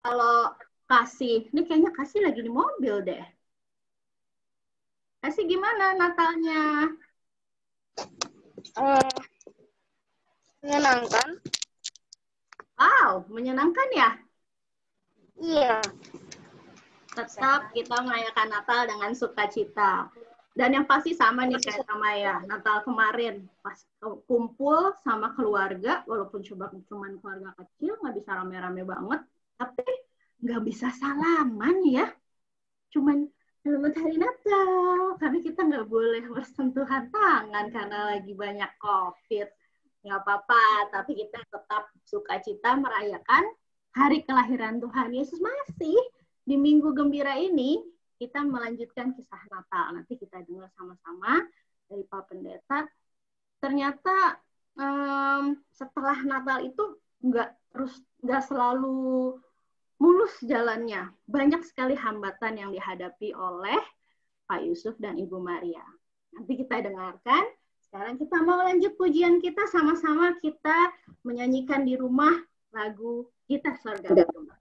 Kalau Kasih, ini kayaknya Kasih lagi di mobil deh. Kasih gimana Natalnya? Menyenangkan. Wow, menyenangkan ya? Iya. Tetap kita merayakan Natal dengan sukacita. Dan yang pasti sama nih kayak sama ya, Natal kemarin pas kumpul sama keluarga, walaupun cuma keluarga kecil, nggak bisa rame-rame banget, tapi nggak bisa salaman ya. Cuman selamat hari Natal, karena kita nggak boleh bersentuhan tangan karena lagi banyak COVID. Nggak apa-apa, tapi kita tetap sukacita merayakan hari kelahiran Tuhan Yesus masih. Di Minggu Gembira ini, kita melanjutkan kisah Natal. Nanti kita dengar sama-sama dari Pak Pendeta. Ternyata setelah Natal itu nggak selalu mulus jalannya. Banyak sekali hambatan yang dihadapi oleh Pak Yusuf dan Ibu Maria. Nanti kita dengarkan. Sekarang kita mau lanjut pujian kita, sama-sama kita menyanyikan di rumah lagu Kita Sorga di Rumah.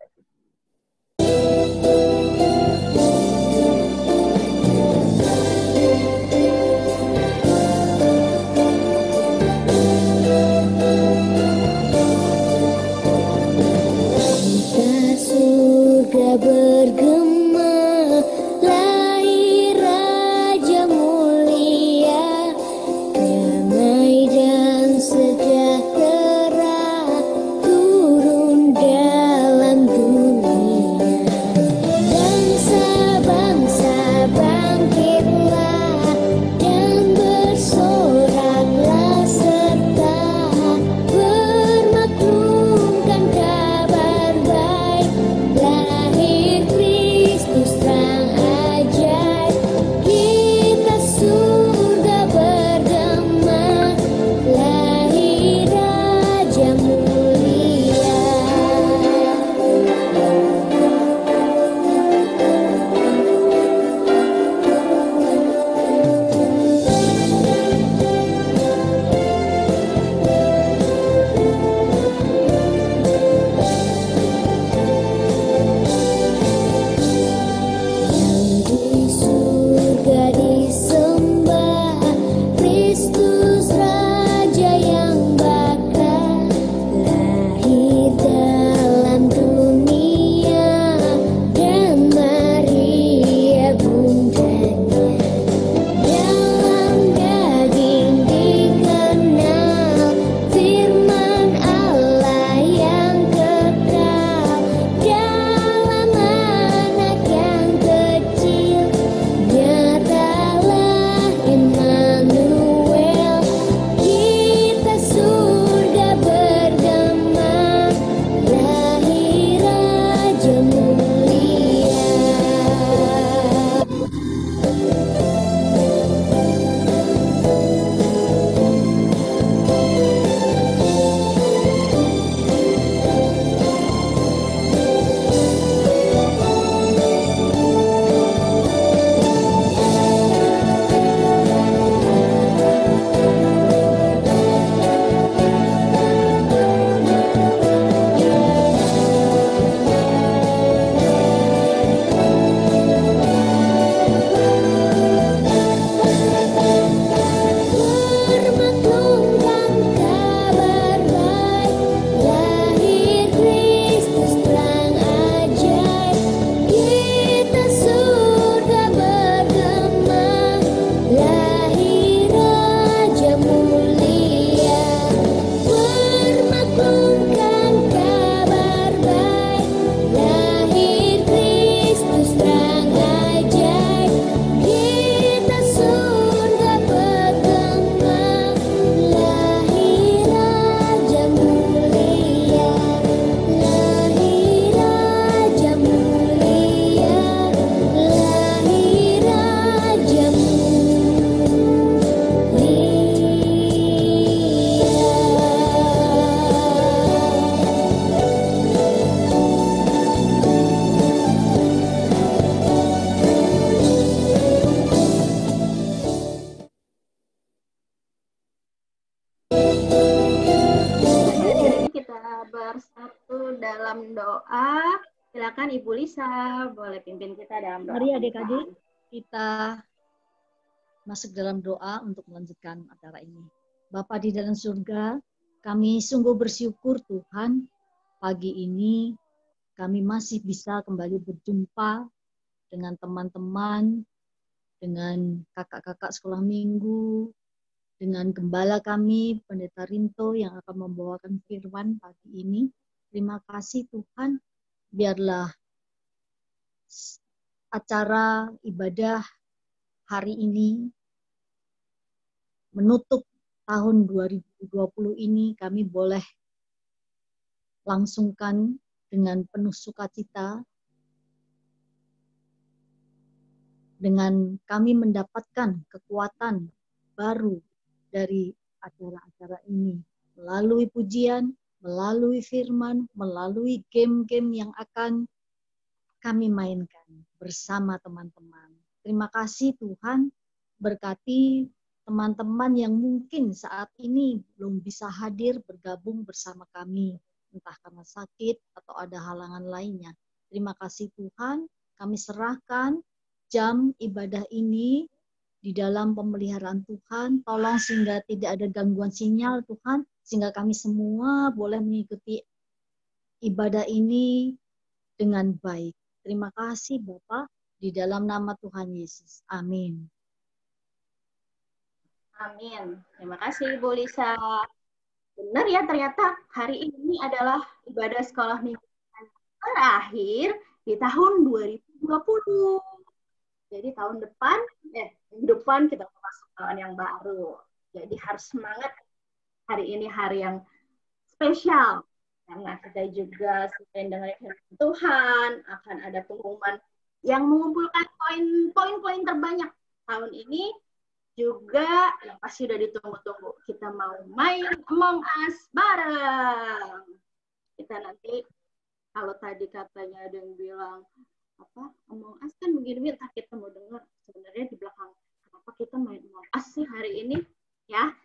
Bergema lahir Raja mulia, damai dan sejahtera turun dalam dunia. Bangsa-bangsa bangkitlah dan bersoraklah serta bermaklumkan kabar baik. Lahir Kristus terang ajaib, kita surga bergema, lahir Raja mulia. Di surga disembah Kristus Raja yang bakal lahir dalam dunia, dan Maria bundanya. Dalam daging dikenal firman Allah yang kekal, dalam anak yang kecil nyatalah Immanuel. Kita surga bergema, lahir Raja mulia. Bermaklumkan kabar baik, lahir Kristus terang ajaib, kita surga bergema, lahir Raja mulia. Bermaklumkan kabar baik, lahir Kristus terang ajaib, kita surga bergema, lahir Raja mulia, lahir Raja mulia, lahir Raja Hari ini kita bersatu dalam doa Silakan Ibu Lisa, boleh pimpin kita dalam doa. Mari adik-adik kita masuk dalam doa untuk melanjutkan acara ini. Bapa di dalam surga, kami sungguh bersyukur Tuhan, pagi ini kami masih bisa kembali berjumpa dengan teman-teman, dengan kakak-kakak sekolah minggu, dengan gembala kami, Pendeta Rinto yang akan membawakan firman pagi ini. Terima kasih Tuhan, biarlah acara ibadah hari ini menutup tahun 2020 ini kami boleh langsungkan dengan penuh sukacita, dengan kami mendapatkan kekuatan baru dari acara-acara ini, melalui pujian, melalui firman, melalui game-game yang akan kami mainkan bersama teman-teman. Terima kasih Tuhan, berkati teman-teman yang mungkin saat ini belum bisa hadir bergabung bersama kami, entah karena sakit atau ada halangan lainnya. Terima kasih Tuhan, kami serahkan jam ibadah ini di dalam pemeliharaan Tuhan. Tolong sehingga tidak ada gangguan sinyal Tuhan, sehingga kami semua boleh mengikuti ibadah ini dengan baik. Terima kasih Bapak, di dalam nama Tuhan Yesus. Amin. Amin. Terima kasih Ibu Lisa. Benar ya, ternyata hari ini adalah ibadah sekolah minggu terakhir di tahun 2020. Jadi tahun depan, minggu depan kita masuk tahun yang baru. Jadi harus semangat. Hari ini hari yang spesial. Karena kita juga selain dengan Tuhan, akan ada pengumuman yang mengumpulkan poin-poin terbanyak tahun ini. Juga yang pasti udah ditunggu-tunggu. Kita mau main Among Us bareng. Kita nanti, kalau tadi katanya ada yang bilang, apa Among Us kan begini, entah kita mau dengar sebenarnya di belakang. Kenapa kita main Among Us sih hari ini? Ya,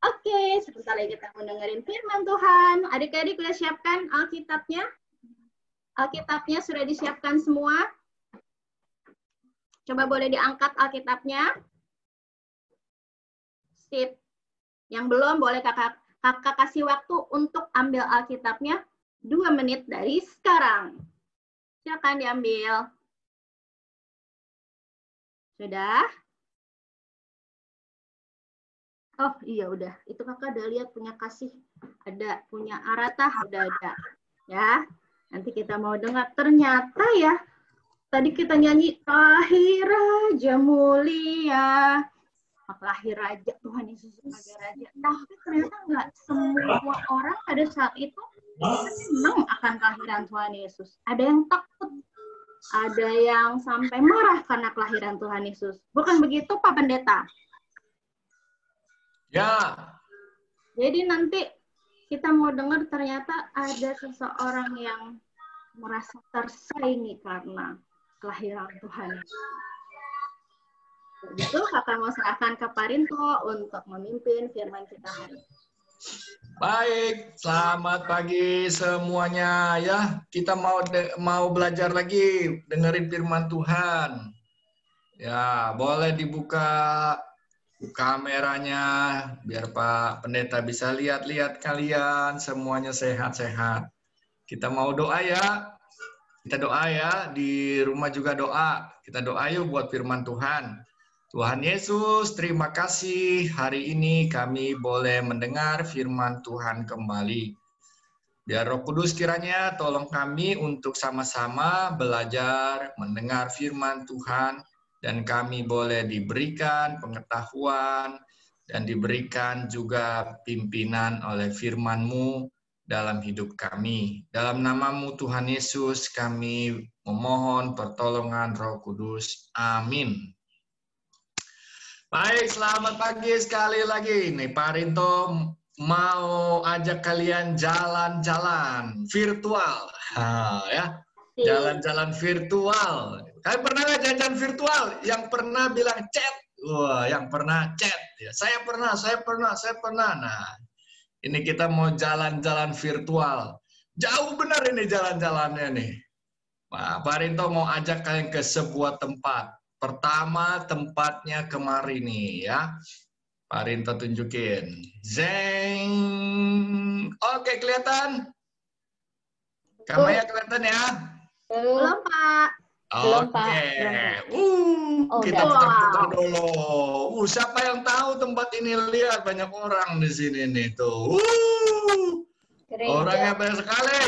oke, sebentar lagi kita mau dengerin firman Tuhan. Adik-adik udah siapkan Alkitabnya? Alkitabnya sudah disiapkan semua? Coba boleh diangkat Alkitabnya. Sip. Yang belum boleh kakak kasih waktu untuk ambil Alkitabnya 2 menit dari sekarang. Silakan diambil. Sudah? Oh iya udah. Itu kakak udah lihat punya kasih. Ada punya Aratah udah ada. Ya. Nanti kita mau dengar. Ternyata ya. Tadi kita nyanyi lahir Raja mulia. Lahir Raja, Tuhan Yesus sebagai Raja. Tapi ternyata nggak semua orang pada saat itu senang akan kelahiran Tuhan Yesus. Ada yang takut, ada yang sampai marah karena kelahiran Tuhan Yesus. Bukan begitu Pak Pendeta? Ya. Jadi nanti kita mau dengar ternyata ada seseorang yang merasa tersaingi karena kelahiran Tuhan Yesus. Begitu, kakak mau serahkan ke Pak Rinto untuk memimpin firman kita hari ini. Baik, selamat pagi semuanya ya. Kita mau belajar lagi dengerin firman Tuhan. Ya, boleh dibuka kameranya biar Pak Pendeta bisa lihat-lihat kalian semuanya sehat-sehat. Kita mau doa ya. Kita doa ya, di rumah juga doa. Kita doa yuk buat firman Tuhan. Tuhan Yesus, terima kasih hari ini kami boleh mendengar firman Tuhan kembali. Biar Roh Kudus kiranya tolong kami untuk sama-sama belajar mendengar firman Tuhan dan kami boleh diberikan pengetahuan dan diberikan juga pimpinan oleh firman-Mu dalam hidup kami. Dalam nama-Mu Tuhan Yesus kami memohon pertolongan Roh Kudus. Amin. Baik, selamat pagi sekali lagi. Nih Pak Rinto mau ajak kalian jalan-jalan virtual. Ya, jalan-jalan virtual. Kalian pernah nggak jalan virtual? Yang pernah bilang chat? Wah, yang pernah chat. Ya, saya pernah. Nah, ini kita mau jalan-jalan virtual. Jauh benar ini jalan-jalannya nih. Pak Rinto mau ajak kalian ke sebuah tempat. Pertama tempatnya kemari nih ya. Pak Rinto tunjukin. Zeng. Oke, kelihatan? Kamaya kelihatan ya? Belum, Pak. Belum, Pak. Oke. Oh, Kita udah. putar-putar dulu. Siapa yang tahu tempat ini? Lihat banyak orang di sini nih tuh. Orangnya banyak sekali.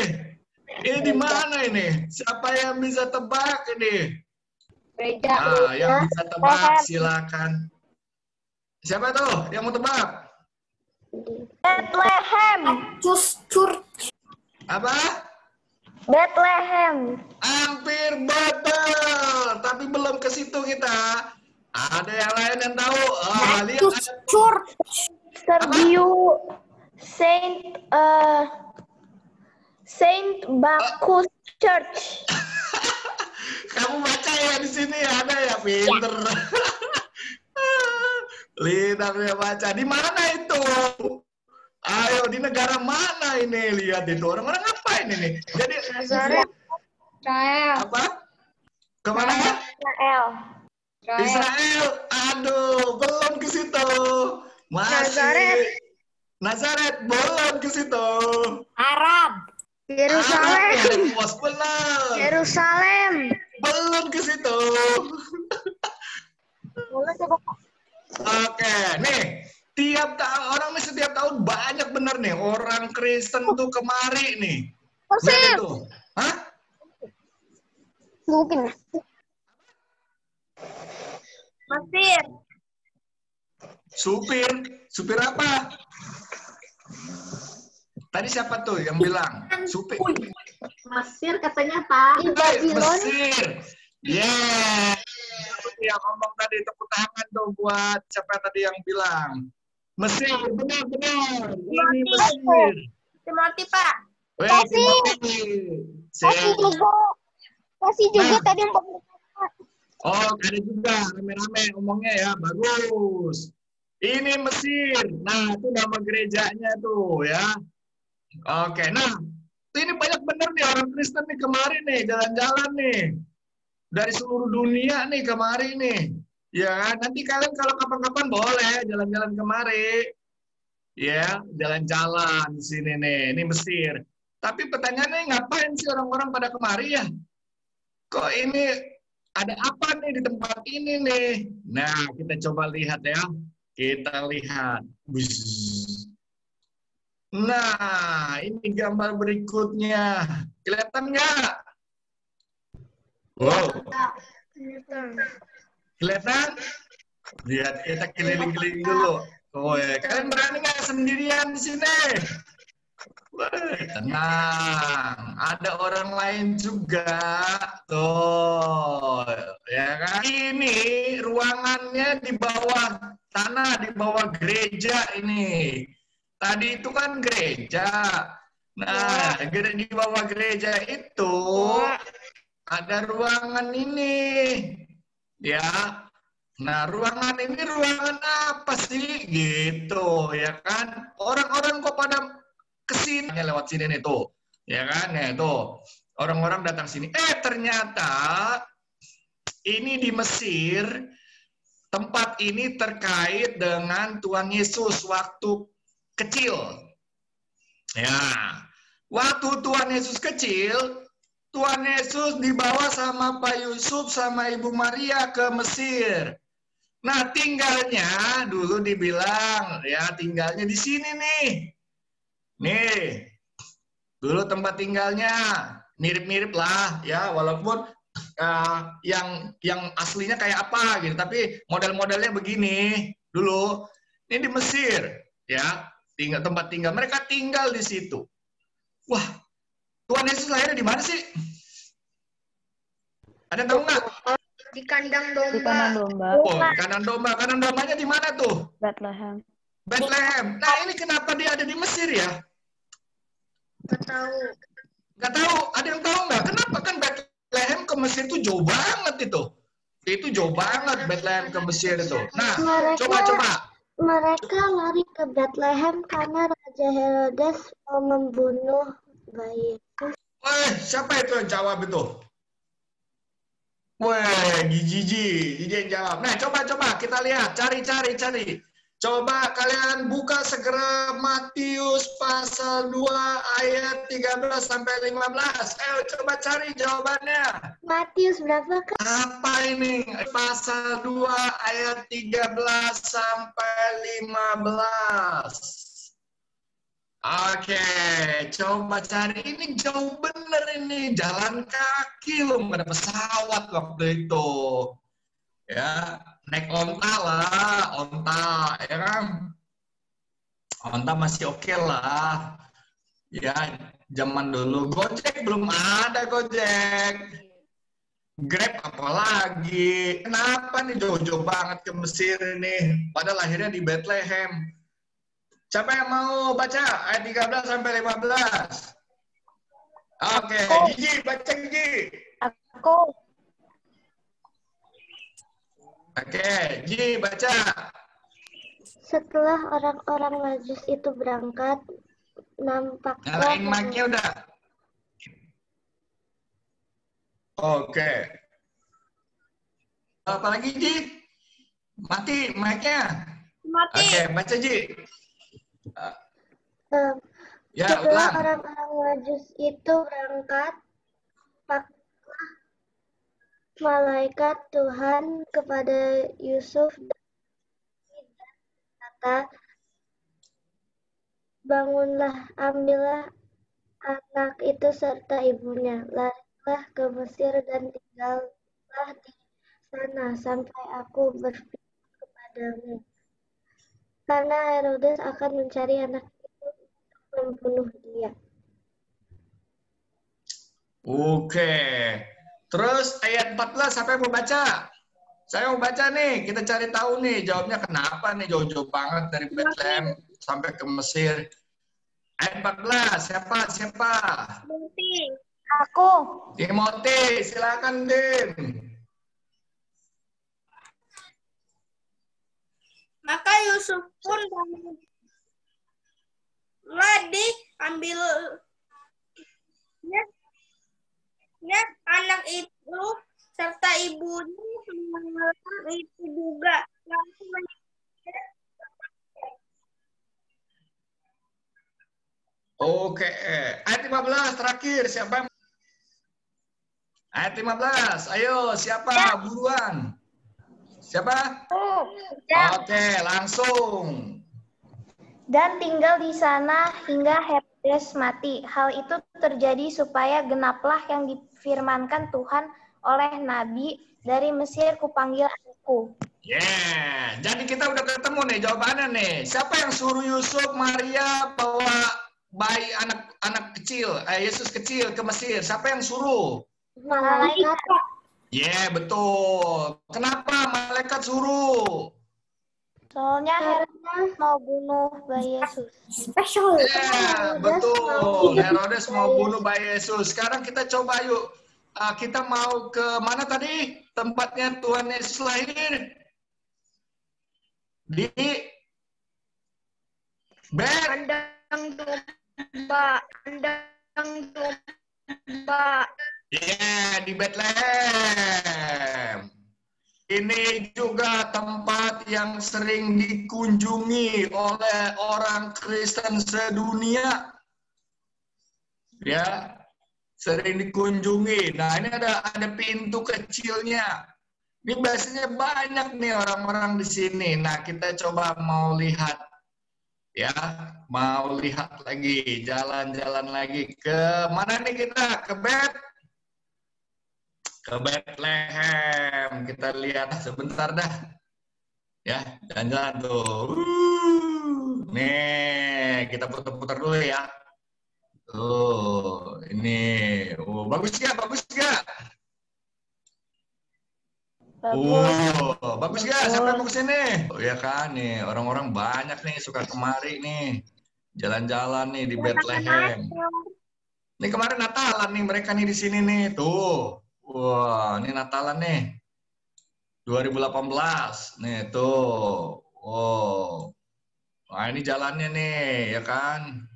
Ini di mana ini? Siapa yang bisa tebak ini? Gereja. Ah, yang bisa tebak silakan. Siapa tuh yang mau tebak? Bethlehem. Apa? Bethlehem. Hampir betul, tapi belum ke situ kita. Ada yang lain yang tahu? Lihat ada. Sergio Saint Bacchus Church. Kamu baca ya di sini ada ya, pinter. Lihat dia baca. Di mana itu? Ayo, di negara mana ini? Lihat itu orang-orang apa ini nih? Jadi Israel. apa? Kemana? Israel. Israel. Aduh, belum ke situ. Masih. Nazaret belum ke situ. Arab. Yerusalem. Arab, bos benar. Yerusalem. Belum ke situ. Oke, nih tiap tahun orang nih setiap tahun banyak bener nih orang Kristen tuh kemari nih. Lihat itu. Hah? Mungkin. Mesir. Supir apa? Tadi siapa tuh yang bilang? Supir. Mesir katanya, Pak. Mesir. Yeah. Yang ngomong tadi tepuk tangan tuh buat siapa tadi yang bilang. Mesir, benar. Ini Mesir. Timothy, Pak. Kasih juga tadi yang Oh, ada juga rame-rame ngomongnya ya, bagus. Ini Mesir. Nah, itu nama gerejanya tuh ya. Oke, nah ini banyak bener nih orang Kristen nih kemarin nih jalan-jalan nih dari seluruh dunia nih kemari nih. Ya, nanti kalian kalau kapan-kapan boleh jalan-jalan kemari. Ya, jalan-jalan di sini nih. Ini Mesir. Tapi pertanyaannya ngapain sih orang-orang pada kemari ya? Kok ini ada apa nih di tempat ini nih? Nah, kita coba lihat ya. Kita lihat. Nah, ini gambar berikutnya. Kelihatan nggak? Wow. Kelihatan? Lihat, kita keliling-keliling dulu. Oh ya, kalian berani nggak sendirian di sini? Tenang, ada orang lain juga. Tuh, ya kan? Ini ruangannya di bawah tanah, di bawah gereja ini. Tadi itu kan gereja. Nah, di bawah gereja itu ada ruangan ini. Ya. Nah, ruangan ini ruangan apa sih? Gitu, ya kan? Orang-orang kok pada kesini lewat sini nih tuh. Ya kan? Ya, tuh. Orang-orang datang sini. Ternyata ini di Mesir, tempat ini terkait dengan Tuhan Yesus waktu kecil. Ya. Waktu Tuhan Yesus kecil, Tuhan Yesus dibawa sama Pak Yusuf sama Ibu Maria ke Mesir. Nah, tinggalnya dulu dibilang ya tinggalnya di sini nih. Nih. Dulu tempat tinggalnya mirip-mirip lah ya, walaupun yang aslinya kayak apa gitu, tapi model-modelnya begini dulu. Ini di Mesir ya, tempat tinggal. Mereka tinggal di situ. Wah, Tuhan Yesus lahirnya di mana sih? Ada yang tahu nggak? Di kandang domba. Di kandang domba. Oh, kandang domba. Kandang dombanya di mana tuh? Bethlehem. Bethlehem. Nah, ini kenapa dia ada di Mesir ya? Nggak tahu. Nggak tahu. Ada yang tahu nggak? Kenapa kan Bethlehem ke Mesir itu jauh banget itu? Itu jauh banget Bethlehem ke Mesir itu. Nah, coba. Mereka lari ke Bethlehem karena Raja Herodes mau membunuh bayi. Siapa itu yang jawab itu? Weh, Gigi yang jawab. Nah, coba kita lihat, cari. Coba kalian buka segera Matius pasal 2 ayat 13 sampai 15. Ayo coba cari jawabannya. Matius berapa, Kak? Apa ini? Pasal 2 ayat 13 sampai 15. Oke, coba cari. Ini jauh bener ini. Jalan kaki loh, nggak ada pesawat waktu itu. Ya, naik onta lah, onta, ya kan? Onta masih oke lah. Ya, zaman dulu. Gojek belum ada Gojek. Grab apalagi. Kenapa nih jauh-jauh banget ke Mesir ini? Padahal lahirnya di Bethlehem. Siapa yang mau baca ayat 13 sampai 15? Oke, Gigi, baca Gigi. Aku. Oke, Gigi, baca. Setelah orang-orang Majus itu berangkat, nampaklah Nyalain mic-nya udah. Oke. Apa lagi, Ji? Mati mic-nya. Mati. Oke, baca, Ji. Ya, setelah ulang. orang-orang Majus itu berangkat, nampaklah malaikat Tuhan kepada Yusuf dan berkata, bangunlah, ambillah anak itu serta ibunya, larilah ke Mesir dan tinggallah di sana sampai aku berfirman kepadamu. Karena Herodes akan mencari anak itu untuk membunuh dia. Oke. Terus ayat 14, siapa yang mau baca? Saya mau baca nih, kita cari tahu nih jawabnya kenapa nih jauh-jauh banget dari Bethlehem sampai ke Mesir. Ayat 14, siapa? Aku. Timothy, silakan Dim. Maka Yusuf pun diambilnya anak itu serta ibunya malam itu juga. Oke, ayat 15 terakhir siapa? Ayat 15, ayo siapa? Buruan. Siapa? Oke, langsung. Dan tinggal di sana hingga Herodes mati. Hal itu terjadi supaya genaplah yang difirmankan Tuhan oleh Nabi, dari Mesir kupanggil anakku. Yeah, jadi kita udah ketemu nih jawabannya nih. Siapa yang suruh Yusuf, Maria bawa bayi anak kecil, Yesus kecil ke Mesir? Siapa yang suruh? Malaikat. Yeah, betul. Kenapa malaikat suruh? Soalnya Herodes mau bunuh bayi Yesus. Special. Yeah, betul. Herodes mau bunuh bayi Yesus. Sekarang kita coba yuk. Kita mau ke mana tadi? Tempatnya Tuhan Yesus lahir? Di Domba. Yeah, di Bethlehem. Ini juga tempat yang sering dikunjungi oleh orang Kristen sedunia. Ya, sering dikunjungi. Nah, ini ada pintu kecilnya. Ini biasanya banyak nih orang-orang di sini. Nah, kita coba mau lihat. Ya, mau lihat lagi, jalan-jalan lagi. Ke mana nih kita? Ke Bethlehem. Kita lihat sebentar dah. Ya, jalan-jalan tuh. Nih, kita putar-putar dulu ya. Tuh, ini. Bagus gak? Bagus gak? Bagus gak? Sampai mau kesini? Oh ya kan, nih orang-orang banyak nih suka kemari nih. Jalan-jalan nih di Bethlehem. Ini kemarin Natalan nih mereka nih di sini nih. Tuh. Wah, ini Natalan nih. 2018. Nih, tuh. Wow. Nah, ini jalannya nih, ya kan?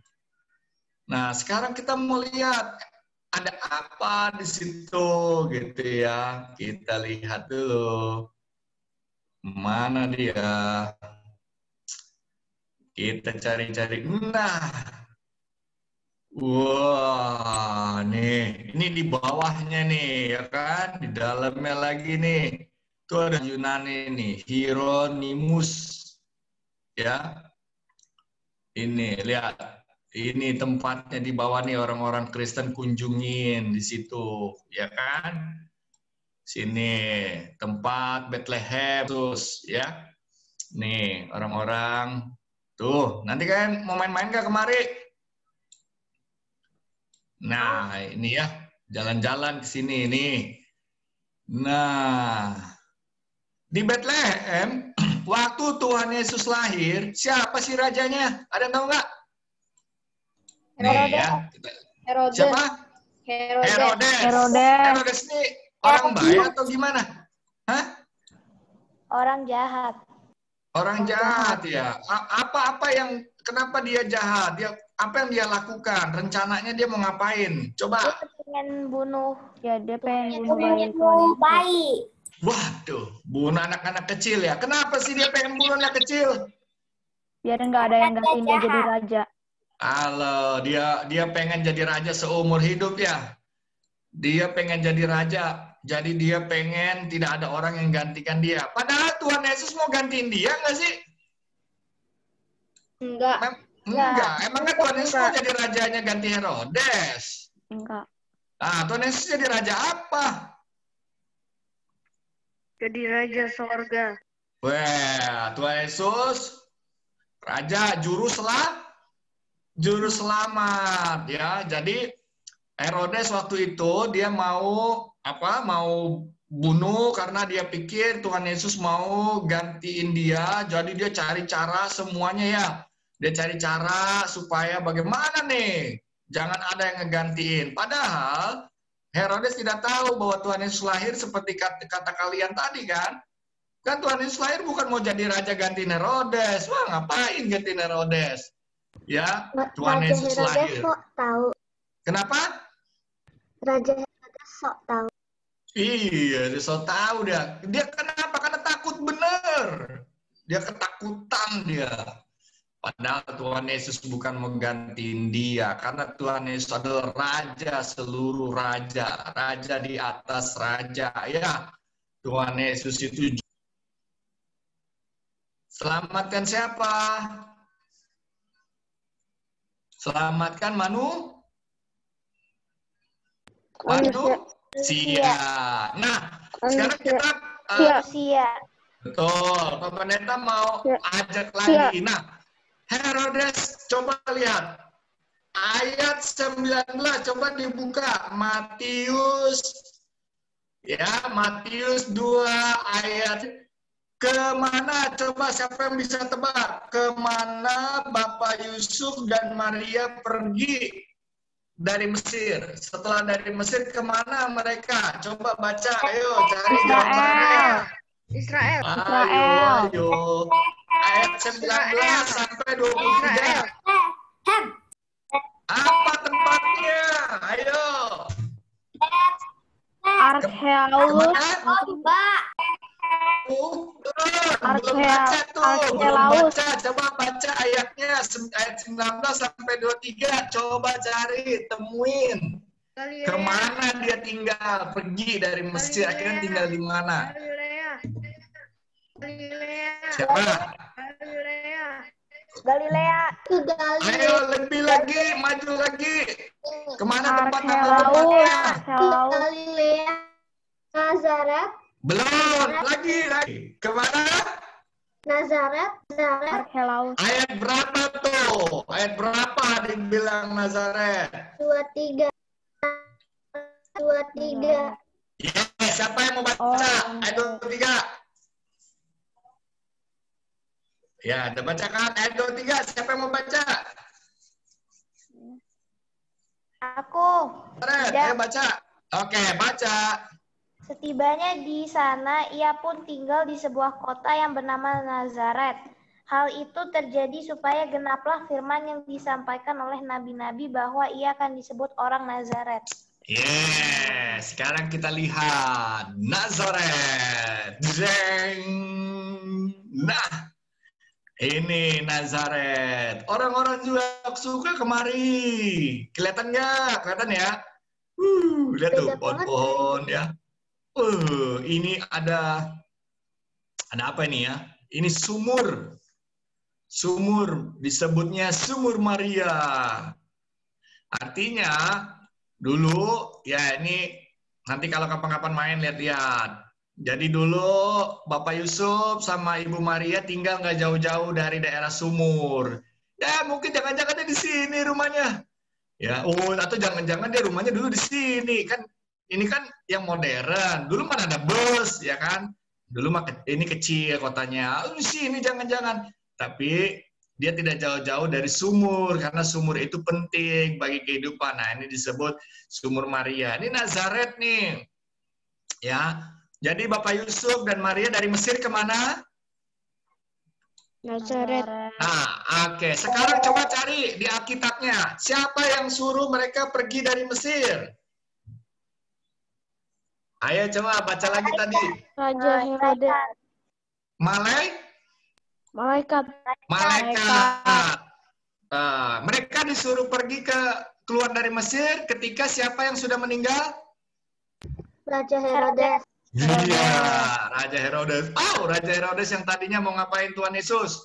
Nah, sekarang kita mau lihat. ada apa di situ gitu ya. Kita lihat dulu. Mana dia? Kita cari-cari. Nah. Wah, nih. Ini di bawahnya nih, ya kan? Di dalamnya lagi nih. Itu ada Yunani nih, Hieronymus. Ya. Ini, lihat. Ini tempatnya di bawah nih orang-orang Kristen kunjungin di situ, ya kan? Sini, tempat Bethlehem, terus ya. Nih, orang-orang. Tuh, nanti kan mau main-main nggak kemari? Nah, ini ya, jalan-jalan ke sini nih. Nah, di Bethlehem, waktu Tuhan Yesus lahir, siapa sih rajanya? Ada yang tahu nggak? Nih ya, Herodes. siapa? Herodes. Herodes ini orang baik atau gimana? Hah? Orang jahat. Orang jahat ya. Apa-apa yang kenapa dia jahat? Apa yang dia lakukan? Rencananya dia mau ngapain? Coba. Dia pengen bunuh. Ya, dia pengen Pengen bunuh bayi. Waduh, bunuh anak-anak kecil ya. Kenapa sih dia pengen bunuh anak kecil? biar nggak ada yang gantiin dia jadi raja. Halo, dia pengen jadi raja seumur hidup ya. Dia pengen jadi raja. Jadi dia pengen tidak ada orang yang gantikan dia. Padahal Tuhan Yesus mau gantiin dia nggak sih? Enggak. Enggak. Emangnya Tuhan Yesus mau jadi rajanya ganti Herodes? Enggak. Nah, Tuhan Yesus jadi raja apa? Jadi raja sorga. Wah, Tuhan Yesus raja juru selamat ya. Jadi Herodes waktu itu dia mau bunuh karena dia pikir Tuhan Yesus mau gantiin dia. Jadi dia cari cara semuanya ya. Dia cari cara supaya bagaimana nih jangan ada yang ngegantiin. Padahal Herodes tidak tahu bahwa Tuhan Yesus lahir seperti kata kalian tadi kan. Kan Tuhan Yesus lahir bukan mau jadi raja gantiin Herodes. Wah, ngapain gantiin Herodes? Ya, Tuhan Raja Yesus Herodes lahir. sok tahu. Kenapa? Raja Herodes sok tahu. Iya, dia sok tahu dia. Dia kenapa? Karena takut bener. Dia ketakutan dia. Padahal Tuhan Yesus bukan menggantiin dia. Karena Tuhan Yesus adalah raja seluruh raja. Raja di atas raja. Ya, Tuhan Yesus itu. Selamatkan siapa? Selamatkan manusia. Nah, sekarang kita betul, Pak Pendeta mau ajak lagi. Nah, Herodes, coba lihat ayat 19, coba dibuka Matius 2 ayat. Kemana? Coba siapa yang bisa tebak? Kemana Bapak Yusuf dan Maria pergi dari Mesir? Setelah dari Mesir, kemana mereka? Coba baca, ayo cari jawabannya. Israel. Ayo. Ayat 19 sampai 23. Apa tempatnya? Ayo. Arkeolus. Belum baca tuh. Belum baca. Coba baca ayatnya. Ayat 19 sampai 23. Coba cari, temuin. Kemana dia tinggal? Pergi dari Mesir. Akhirnya tinggal di mana? Siapa? Galilea. Ayo lebih lagi, maju lagi. Kemana tempatnya? Galilea. Nazaret. Belum, lagi. Kemana? Nazaret. Arkeolus. Ayat berapa tuh? Ayat berapa dibilang Nazaret? 23. Ya, siapa yang mau baca? Ayat 23. Ya, udah baca kan? Ayat 23, siapa yang mau baca? Aku. Ayo baca. Oke, baca. Setibanya di sana, ia pun tinggal di sebuah kota yang bernama Nazaret. Hal itu terjadi supaya genaplah firman yang disampaikan oleh nabi-nabi bahwa ia akan disebut orang Nazaret. Yes, sekarang kita lihat Nazaret. Jeng. Nah, ini Nazaret. Orang-orang juga suka kemari. Kelihatan nggak? Kelihatan ya? Lihat tuh pohon-pohon ya. Ini ada apa ini ya? Ini sumur. Sumur, disebutnya Sumur Maria. Artinya, dulu, ya ini nanti kalau kapan-kapan main lihat-lihat. Jadi dulu Bapak Yusuf sama Ibu Maria tinggal nggak jauh-jauh dari daerah sumur. Ya mungkin jangan-jangan dia di sini rumahnya. Ya, atau jangan-jangan dia rumahnya dulu di sini. Kan ini kan yang modern. Dulu mana ada bus, ya kan? Dulu mah ini kecil kotanya. Di sini jangan-jangan. Tapi dia tidak jauh-jauh dari sumur, karena sumur itu penting bagi kehidupan. Nah, ini disebut Sumur Maria. Ini Nazaret nih. Ya, jadi Bapak Yusuf dan Maria dari Mesir kemana? Nazaret. Nah, oke. Sekarang coba cari di Alkitabnya. Siapa yang suruh mereka pergi dari Mesir? Ayo coba baca lagi tadi. Raja Herodes. Malaikat. Malaikat. Mereka disuruh pergi keluar dari Mesir ketika siapa yang sudah meninggal? Raja Herodes. Iya, Raja Herodes. Raja Herodes yang tadinya mau ngapain Tuhan Yesus?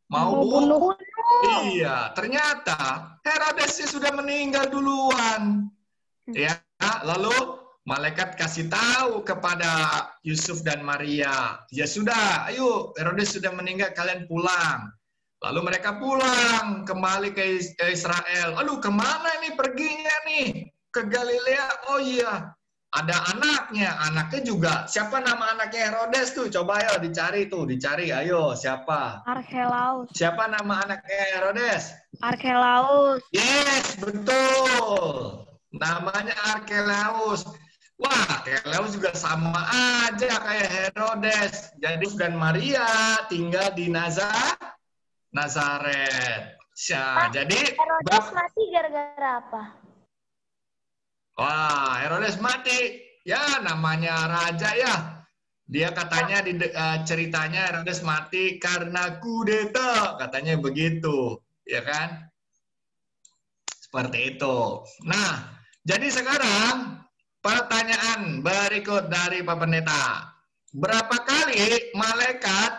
Mau bunuh. Iya, ternyata Herodesnya sudah meninggal duluan. Ya, lalu malaikat kasih tahu kepada Yusuf dan Maria, ya sudah, ayo, Herodes sudah meninggal, kalian pulang. Lalu mereka pulang kembali ke Israel. Aduh, kemana ini perginya nih? Ke Galilea. Oh iya, ada anaknya juga. Siapa nama anaknya Herodes tuh? Coba ayo dicari, ayo, siapa? Archelaus. Siapa nama anaknya Herodes? Archelaus. Yes, betul. Namanya Archelaus. Wah, Archelaus juga sama aja kayak Herodes. Jadi dan Maria tinggal di Nazaret. Jadi Herodes mati gara-gara apa? Wah, Herodes mati. Ya, namanya raja ya. Dia katanya di ceritanya Herodes mati karena kudeta, katanya begitu, ya kan? Seperti itu. Nah, jadi sekarang pertanyaan berikut dari Pak Pendeta. Berapa kali malaikat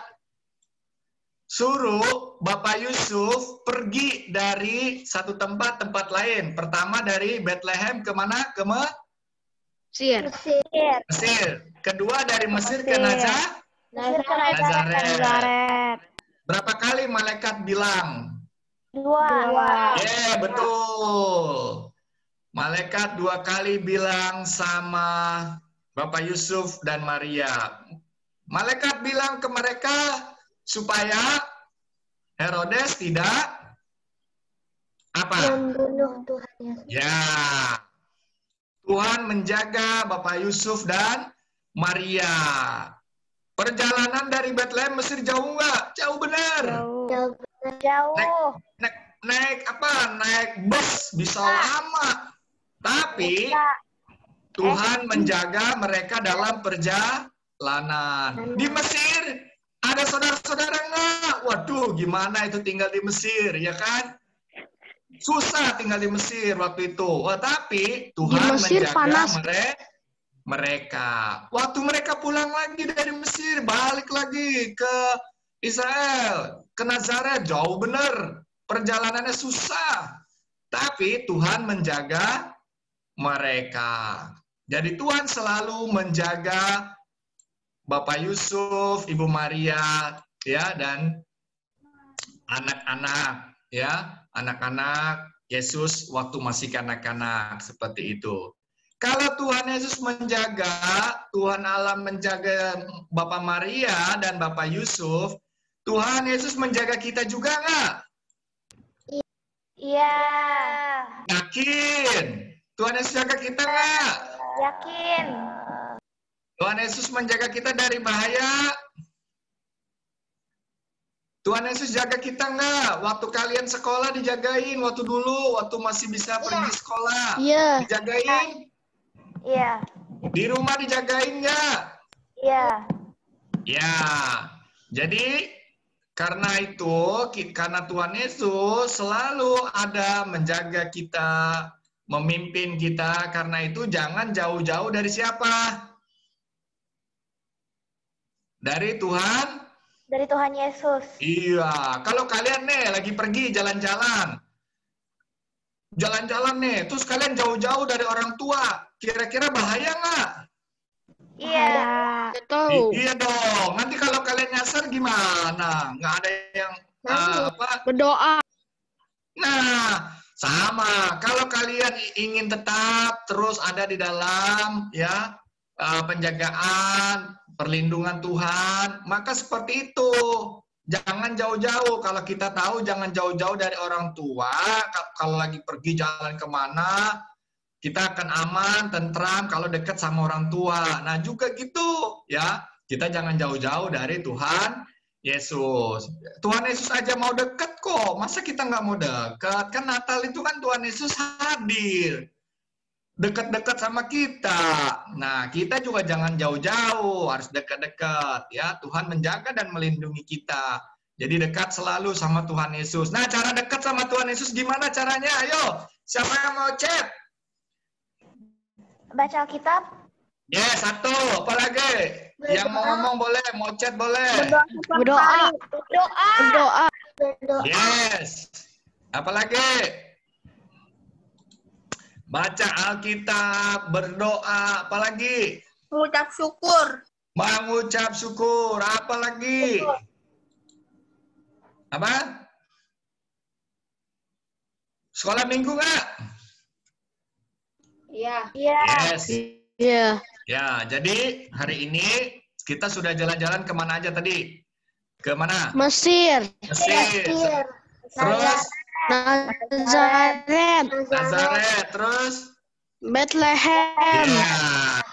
suruh Bapak Yusuf pergi dari satu tempat lain? Pertama dari Bethlehem kemana? Ke Mesir. Mesir. Kedua dari Mesir ke Nazaret. Berapa kali malaikat bilang? 2. Betul. Malaikat 2 kali bilang sama Bapak Yusuf dan Maria. Malaikat bilang ke mereka supaya Herodes tidak membunuh Tuhan Yesus. Ya. Tuhan menjaga Bapak Yusuf dan Maria. Perjalanan dari Bethlehem Mesir jauh nggak? Jauh benar. Jauh. Naik bus bisa lama. Tapi Tuhan menjaga mereka dalam perjalanan. Di Mesir ada saudara-saudara nggak? Waduh, gimana itu tinggal di Mesir, ya kan? Susah tinggal di Mesir waktu itu. Tapi Tuhan menjaga mereka. Waktu mereka pulang lagi dari Mesir, balik lagi ke Israel, ke Nazaret, jauh bener. Perjalanannya susah. Tapi Tuhan menjaga mereka. Jadi Tuhan selalu menjaga Bapak Yusuf, Ibu Maria, ya, dan anak-anak, ya, anak-anak Yesus waktu masih kanak-kanak, seperti itu. Kalau Tuhan Yesus menjaga, Tuhan Allah menjaga Bapak Maria dan Bapak Yusuf, Tuhan Yesus menjaga kita juga nggak? Iya. Yakin? Tuhan Yesus jaga kita nggak? Yakin. Tuhan Yesus menjaga kita dari bahaya. Tuhan Yesus jaga kita nggak? Waktu kalian sekolah dijagain, waktu dulu, waktu masih bisa pergi sekolah, Iya. dijagain. Iya. Di rumah dijagain nggak? Iya. Ya. Jadi karena itu, karena Tuhan Yesus selalu ada menjaga kita, memimpin kita. Karena itu jangan jauh-jauh dari siapa? Dari Tuhan? Dari Tuhan Yesus. Iya. Kalau kalian nih lagi pergi jalan-jalan. Jalan-jalan nih, terus kalian jauh-jauh dari orang tua. Kira-kira bahaya nggak? Iya. Betul. Iya dong. Nanti kalau kalian nyasar gimana? Nggak ada yang apa? Berdoa. Nah, sama. Kalau kalian ingin tetap terus ada di dalam ya penjagaan, perlindungan Tuhan, maka seperti itu. Jangan jauh-jauh. Kalau kita tahu jangan jauh-jauh dari orang tua. Kalau lagi pergi jalan kemana, kita akan aman, tentram kalau dekat sama orang tua. Nah juga gitu ya. Kita jangan jauh-jauh dari Tuhan Yesus. Tuhan Yesus aja mau dekat kok. Masa kita nggak mau dekat? Kan Natal itu kan Tuhan Yesus hadir. Dekat-dekat sama kita. Nah, kita juga jangan jauh-jauh, harus dekat-dekat ya. Tuhan menjaga dan melindungi kita. Jadi dekat selalu sama Tuhan Yesus. Nah, cara dekat sama Tuhan Yesus gimana caranya? Ayo, siapa yang mau chat? Baca Alkitab. Ya, satu. Apa lagi? Yang mau ngomong boleh, mau chat boleh. Berdoa. Doa. Berdoa. Berdoa. Yes. Apa lagi? Baca Alkitab, berdoa, apa lagi? Mengucap syukur. Mengucap syukur, apa lagi? Apa? Sekolah minggu nggak? Iya. Iya. Yes. Iya. Ya, jadi hari ini kita sudah jalan-jalan kemana aja tadi? Kemana? Mesir. Mesir. Terus Nazaret. Nazaret. Terus? Bethlehem. Ya.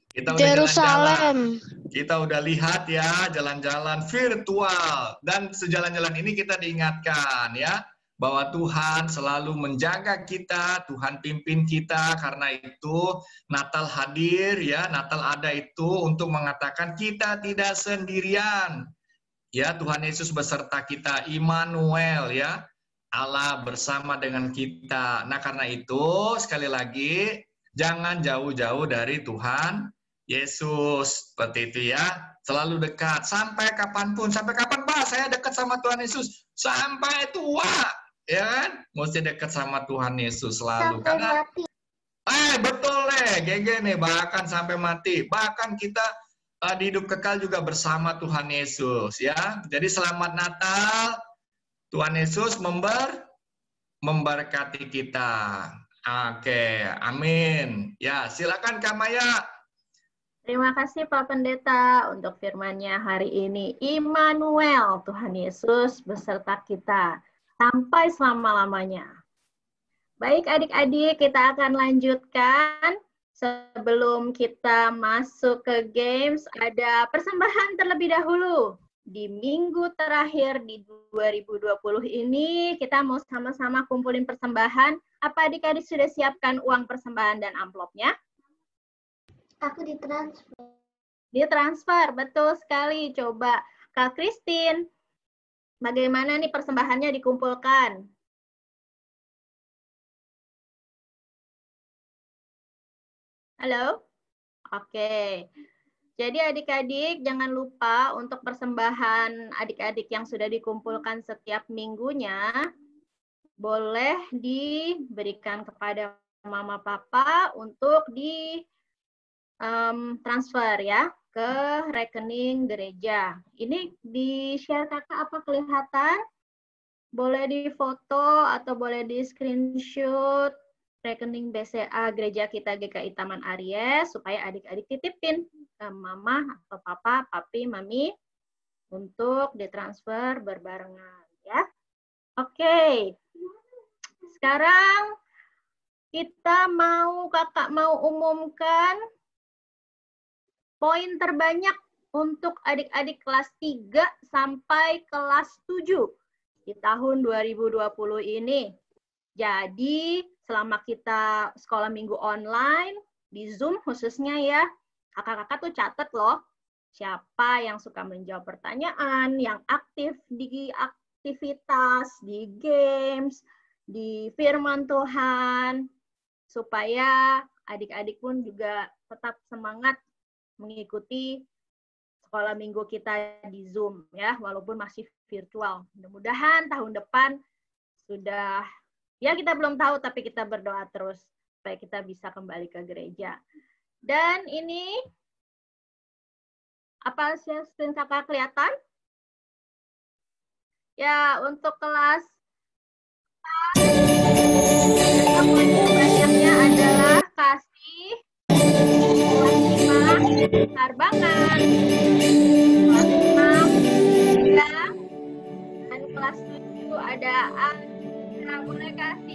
Kita udah Yerusalem. jalan-jalan. Kita udah lihat ya jalan-jalan virtual. Dan sejalan-jalan ini kita diingatkan ya. Bahwa Tuhan selalu menjaga kita, Tuhan pimpin kita. Karena itu Natal hadir ya, Natal ada itu untuk mengatakan kita tidak sendirian. Ya, Tuhan Yesus beserta kita, Immanuel ya. Allah bersama dengan kita. Nah, karena itu sekali lagi jangan jauh-jauh dari Tuhan Yesus. Seperti itu ya. Selalu dekat sampai kapanpun. Sampai kapan, Pak? Saya dekat sama Tuhan Yesus sampai tua. Ya kan? Mesti dekat sama Tuhan Yesus selalu. Sampai Karena mati. betul nih, GG nih, bahkan sampai mati. Bahkan kita di hidup kekal juga bersama Tuhan Yesus ya. Jadi selamat Natal. Tuhan Yesus memberkati kita. Oke, amin. Ya, silakan Kak Maya. Terima kasih Pak Pendeta untuk firman-Nya hari ini. Immanuel, Tuhan Yesus beserta kita sampai selama-lamanya. Baik adik-adik, kita akan lanjutkan. Sebelum kita masuk ke games, ada persembahan terlebih dahulu. Di minggu terakhir di 2020 ini, kita mau sama-sama kumpulin persembahan. Apa adik-adik sudah siapkan uang persembahan dan amplopnya? Aku ditransfer. Ditransfer, betul sekali. Coba Kak Christine, bagaimana nih persembahannya dikumpulkan? Halo? Oke. Jadi adik-adik jangan lupa untuk persembahan adik-adik yang sudah dikumpulkan setiap minggunya boleh diberikan kepada mama papa untuk di transfer ya ke rekening gereja. Ini di-share kakak apa kelihatan? Boleh difoto atau boleh di screenshot rekening BCA gereja kita GKI Taman Aries supaya adik-adik titipin ke mama atau papa, papi, mami untuk ditransfer berbarengan ya. Oke. Sekarang kakak mau umumkan poin terbanyak untuk adik-adik kelas 3 sampai kelas 7 di tahun 2020 ini. Jadi selama kita sekolah minggu online, di Zoom khususnya ya, kakak-kakak tuh catat loh, siapa yang suka menjawab pertanyaan, yang aktif di aktivitas, di games, di firman Tuhan, supaya adik-adik pun juga tetap semangat mengikuti sekolah minggu kita di Zoom ya, walaupun masih virtual. Mudah-mudahan tahun depan sudah, ya kita belum tahu, tapi kita berdoa terus supaya kita bisa kembali ke gereja. Dan ini, apa screen kakak kelihatan? Ya, untuk kelas banyaknya adalah kasih, kelas 5, harbangan, kelas 6, dan kelas 7 ada yang boleh kasih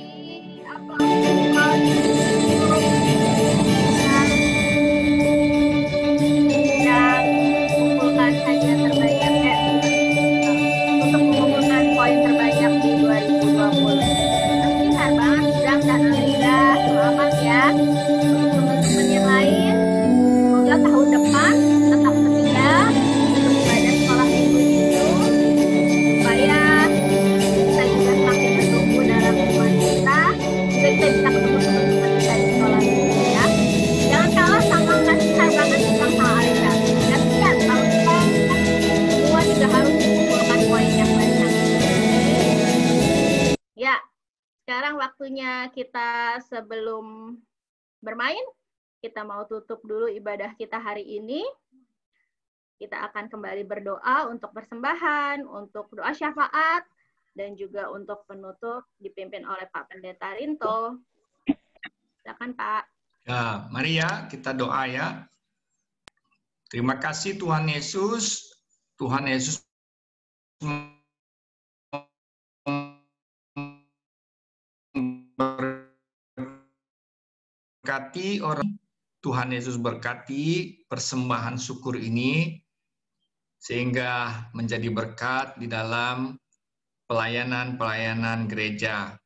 dan kumpulkan hadiah terbanyak untuk mengumpulkan poin terbanyak di 2020. Kasih harbangan Bram dan Alida, selamat ya. Untuk teman-teman yang lain, semoga tahun depan tetap setia untuk ibadah sekolah minggu itu, supaya kita juga semakin bertumbuh dalam iman kita, juga kita bisa ketemu teman-teman kita di sekolah minggu ya. Jangan kalah sama kasih harbangan Bram sama Alida. Dan lihat tahun depan semua juga harus mengumpulkan poin yang banyak. Ya, sekarang waktunya kita sebelum bermain, kita mau tutup dulu ibadah kita hari ini. Kita akan kembali berdoa untuk persembahan, untuk doa syafaat, dan juga untuk penutup dipimpin oleh Pak Pendeta Rinto. Silakan Pak. Ya, mari ya kita doa ya. Terima kasih Tuhan Yesus. Tuhan Yesus berkati orang. Tuhan Yesus berkati persembahan syukur ini sehingga menjadi berkat di dalam pelayanan-pelayanan gereja.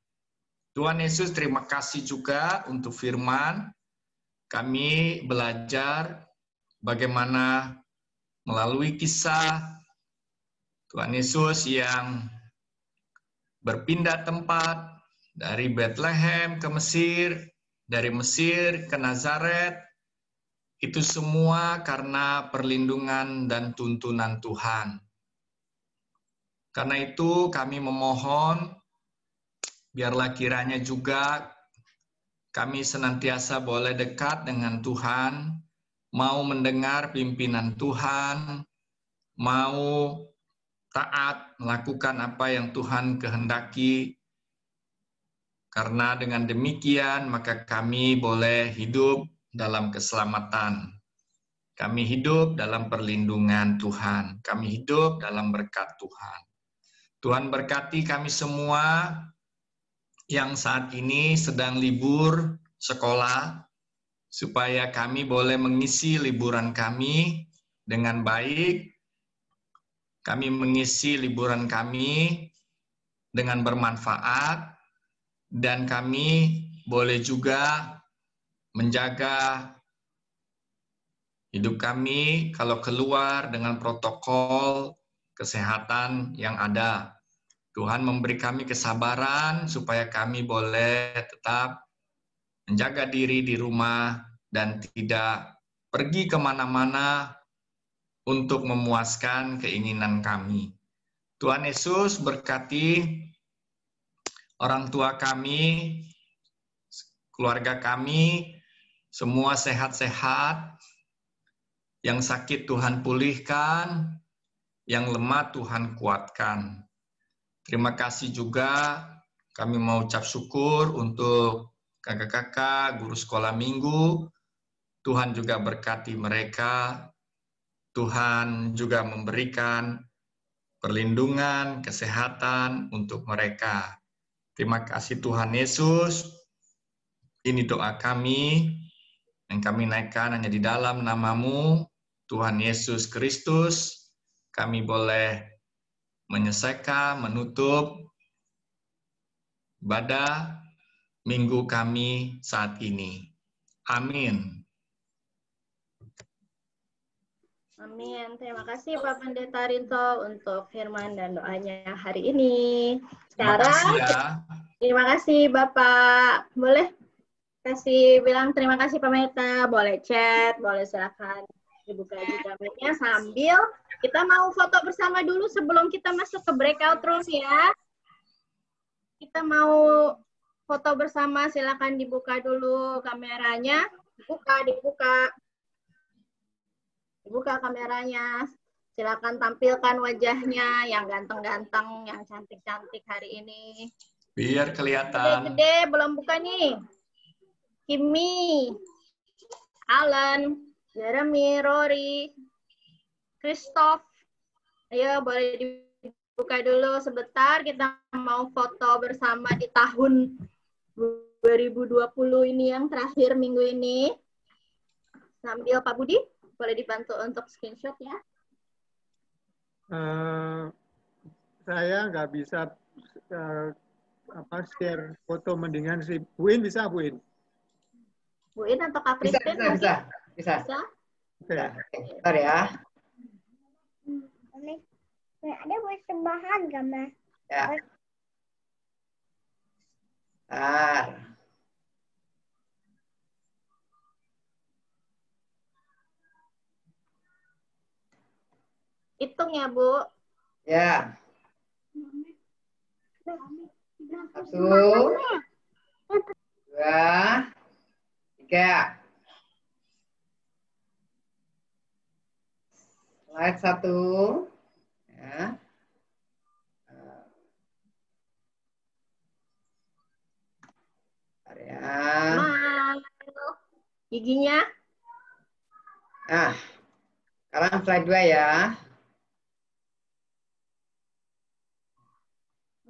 Tuhan Yesus, terima kasih juga untuk firman. Kami belajar bagaimana melalui kisah Tuhan Yesus yang berpindah tempat dari Bethlehem ke Mesir, dari Mesir ke Nazaret, itu semua karena perlindungan dan tuntunan Tuhan. Karena itu kami memohon, biarlah kiranya juga kami senantiasa boleh dekat dengan Tuhan, mau mendengar pimpinan Tuhan, mau taat melakukan apa yang Tuhan kehendaki. Karena dengan demikian maka kami boleh hidup dalam keselamatan. Kami hidup dalam perlindungan Tuhan. Kami hidup dalam berkat Tuhan. Tuhan berkati kami semua yang saat ini sedang libur sekolah, supaya kami boleh mengisi liburan kami dengan baik. Kami mengisi liburan kami dengan bermanfaat, dan kami boleh juga menjaga hidup kami kalau keluar dengan protokol kesehatan yang ada. Tuhan memberi kami kesabaran supaya kami boleh tetap menjaga diri di rumah dan tidak pergi kemana-mana untuk memuaskan keinginan kami. Tuhan Yesus berkati orang tua kami, keluarga kami, semua sehat-sehat, yang sakit Tuhan pulihkan, yang lemah Tuhan kuatkan. Terima kasih juga kami mau ucap syukur untuk kakak-kakak, guru sekolah minggu. Tuhan juga berkati mereka. Tuhan juga memberikan perlindungan, kesehatan untuk mereka. Terima kasih Tuhan Yesus. Ini doa kami yang kami naikkan hanya di dalam nama-Mu, Tuhan Yesus Kristus. Kami boleh menyelesaikan, menutup ibadah minggu kami saat ini. Amin. Amin. Terima kasih Pak Pendeta Rinto untuk firman dan doanya hari ini. Terima Sekarang, kasih ya. terima kasih Bapak. Boleh kasih bilang terima kasih Pak Pendeta, boleh chat, boleh silakan dibuka juga mic-nya sambil kita mau foto bersama dulu sebelum kita masuk ke breakout room ya. Kita mau foto bersama, silakan dibuka dulu kameranya. Dibuka kameranya. Silakan tampilkan wajahnya yang ganteng-ganteng, yang cantik-cantik hari ini. Biar kelihatan. Gede-gede, belum buka nih. Kimi, Alan, Jeremy, Rory, Christoph. Ayo boleh dibuka dulu sebentar. Kita mau foto bersama di tahun 2020 ini yang terakhir minggu ini. Sambil Pak Budi, boleh dibantu untuk screenshot ya. Saya nggak bisa share foto, mendingan si Buin bisa, Buin? Buin atau Kak Kristin? Bisa. Oke. Bentar ya. Ada buat tambahan gambar. Ya. Bentar. Hitung ya, Bu. Ya. 1, 2, 3. Slide 1. Ya. Giginya. Nah, sekarang slide 2 ya.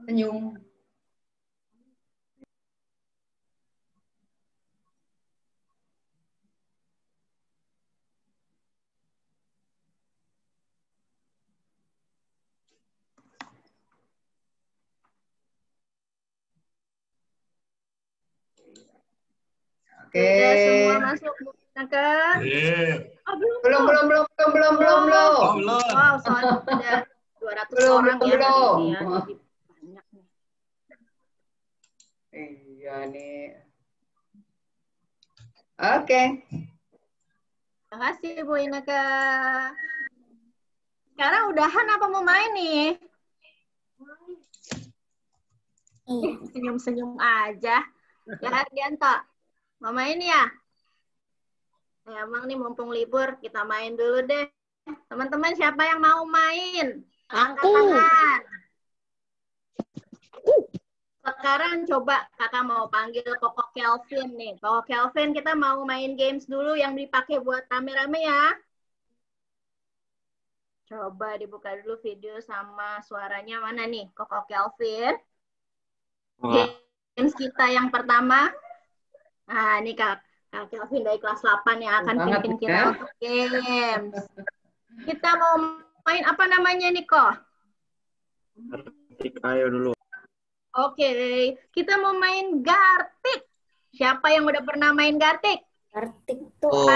Senyum. Oke. Sudah semua masuk, Bu Naka? Oh, belum. Belum. Wow, soalnya ada 200 Belum. orang ya hari ini ya. Jadi banyak nih. Iya nih. Oke. Terima kasih Bu Ineke. Sekarang udahan apa mau main nih? Senyum-senyum aja. Ya Ardianto, mau main ya? Ya, emang nih mumpung libur, kita main dulu deh. Teman-teman siapa yang mau main? Angkat tangan. Sekarang coba kakak mau panggil Koko Kelvin nih. Koko Kelvin, kita mau main games dulu yang dipakai buat rame-rame ya. Coba dibuka dulu video sama suaranya mana nih, Koko Kelvin. Games kita yang pertama. Nah, ini Kak Kelvin dari kelas 8 yang akan pimpin kita untuk games. Kita mau main apa namanya nih, Ko? Ayo dulu. Oke, kita mau main Gartik. Siapa yang udah pernah main Gartik? Gartik tuh.